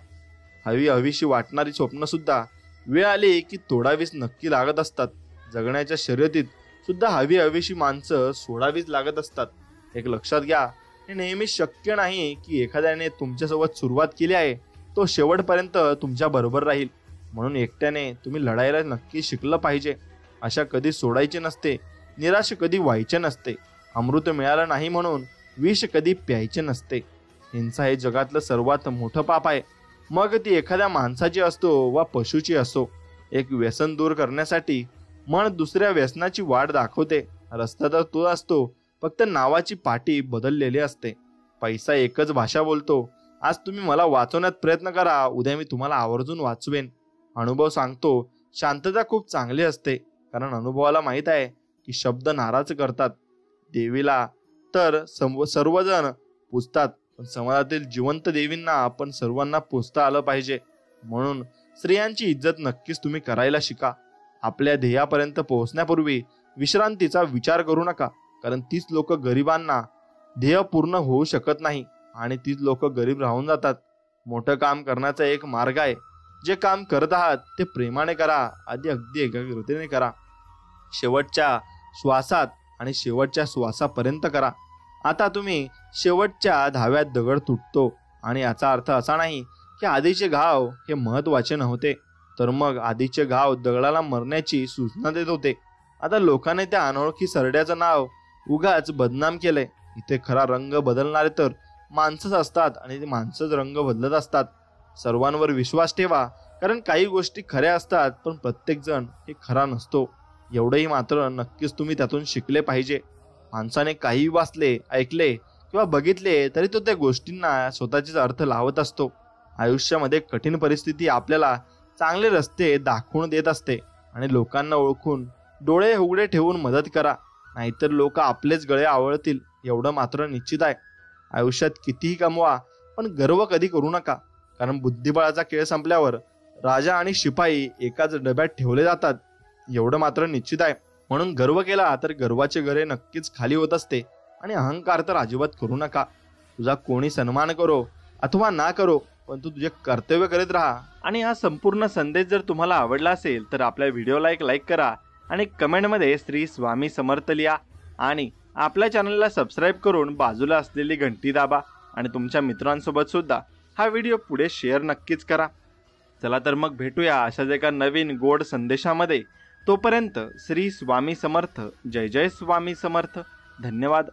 हवीशी वाटणारी स्वप्न सुद्धा वेळ आली की तोडावीच नक्की लागत असतात. जगण्याच्या शर्यतीत सुद्धा हवीशी माणसं सोडावीच लागत असतात. एक लक्षात घ्या, हे नेहमी शक्य नाही की एखाद्याने तुमच्यासोबत सुरुवात केली आहे तो शेवटपर्यंत तुमच्या बरोबर राहील. म्हणून एकट्याने तुम्ही लढायला नक्की शिकलं पाहिजे. आशा कधी सोडायची नसते, निराश कधी व्हायचे नसते. अमृत मिळालं नाही म्हणून विष कधी प्यायचे नसते. हिंसा हे जगातलं सर्वात मोठं पाप आहे, मग ती एखाद्या माणसाची असतो वा पशुची असो. एक व्यसन दूर करण्यासाठी मन दुसऱ्या व्यसनाची वाट दाखवते. रस्ता तर तो असतो, फक्त नावाची पाटी बदललेली असते. पैसा एकच भाषा बोलतो. आज तुम्ही मला वाचवण्यात प्रयत्न करा, उद्या मी तुम्हाला आवर्जून वाचवेन. अनुभव सांगतो, शांतता खूप चांगली असते, कारण अनुभवाला माहित आहे की शब्द नाराज करतात. देवीला तर सर्वजण पूजतात, पण समाजातील जिवंत देवींना आपण सर्वांना पूजता आलं पाहिजे. म्हणून स्त्रियांची इज्जत नक्कीच तुम्ही करायला शिका. आपल्या ध्येयापर्यंत पोहोचण्यापूर्वी विश्रांतीचा विचार करू नका, कारण तीच लोक गरिबांना ध्येय पूर्ण होऊ शकत नाही, आणि तीच लोक गरीब राहून जातात. मोठं काम करण्याचा एक मार्ग आहे. जे काम करत आहात ते प्रेमाने करा, अगदी एकाग्रतेने करा. शेवटच्या श्वासात आणि शेवटच्या श्वासापर्यंत करा. आता तुम्ही शेवटच्या धाव्यात दगड तुटतो, आणि याचा अर्थ असा नाही की आधीचे घाव हे महत्वाचे नव्हते, तर मग आधीचे घाव दगडाला मरण्याची सूचना देत होते. आता लोकांनी त्या अनोळखी सरड्याचं नाव उगाच बदनाम केलंय. इथे खरा रंग बदलणारे तर माणसंच असतात, आणि ते माणसंच रंग बदलत असतात. सर्वांवर विश्वास ठेवा, कारण काही गोष्टी खऱ्या असतात, पण प्रत्येक जण हे खरा नसतो. एवढंही मात्र नक्कीच तुम्ही त्यातून शिकले पाहिजे. माणसाने काही वाचले, ऐकले किंवा बघितले तरी तो त्या गोष्टींना स्वतःचेच अर्थ लावत असतो. आयुष्यामध्ये कठीण परिस्थिती आपल्याला चांगले रस्ते दाखवून देत असते. आणि लोकांना ओळखून डोळे उघडे ठेवून मदत करा, नाहीतर लोक आपलेच गळे आवळतील एवढं मात्र निश्चित आहे. आयुष्यात कितीही कमवा, पण गर्व कधी करू नका, कारण बुद्धिबळाचा खेळ संपल्यावर राजा आणि शिपाई एकाच डब्यात ठेवले जातात एवढं मात्र निश्चित आहे. म्हणून गर्व केला तर गर्वाचे गरे नक्कीच खाली होत असते, आणि अहंकार तर अजिबात करू नका. तुझा कोणी सन्मान करो अथवा ना करो, पण तू तुझे कर्तव्य करीत राहा. आणि हा संपूर्ण संदेश जर तुम्हाला आवडला असेल तर आपल्या व्हिडिओला एक लाईक करा आणि कमेंटमध्ये श्री स्वामी समर्थ लिहा, आणि आपल्या चॅनलला सबस्क्राईब करून बाजूला असलेली घंटी दाबा, आणि तुमच्या मित्रांसोबत सुद्धा हा व्हिडिओ पुढे शेअर नक्कीच करा. चला तर मग भेटूया अशाच एका नवीन गोड संदेशामध्ये. तोपर्यंत श्री स्वामी समर्थ. जय जय स्वामी समर्थ. धन्यवाद.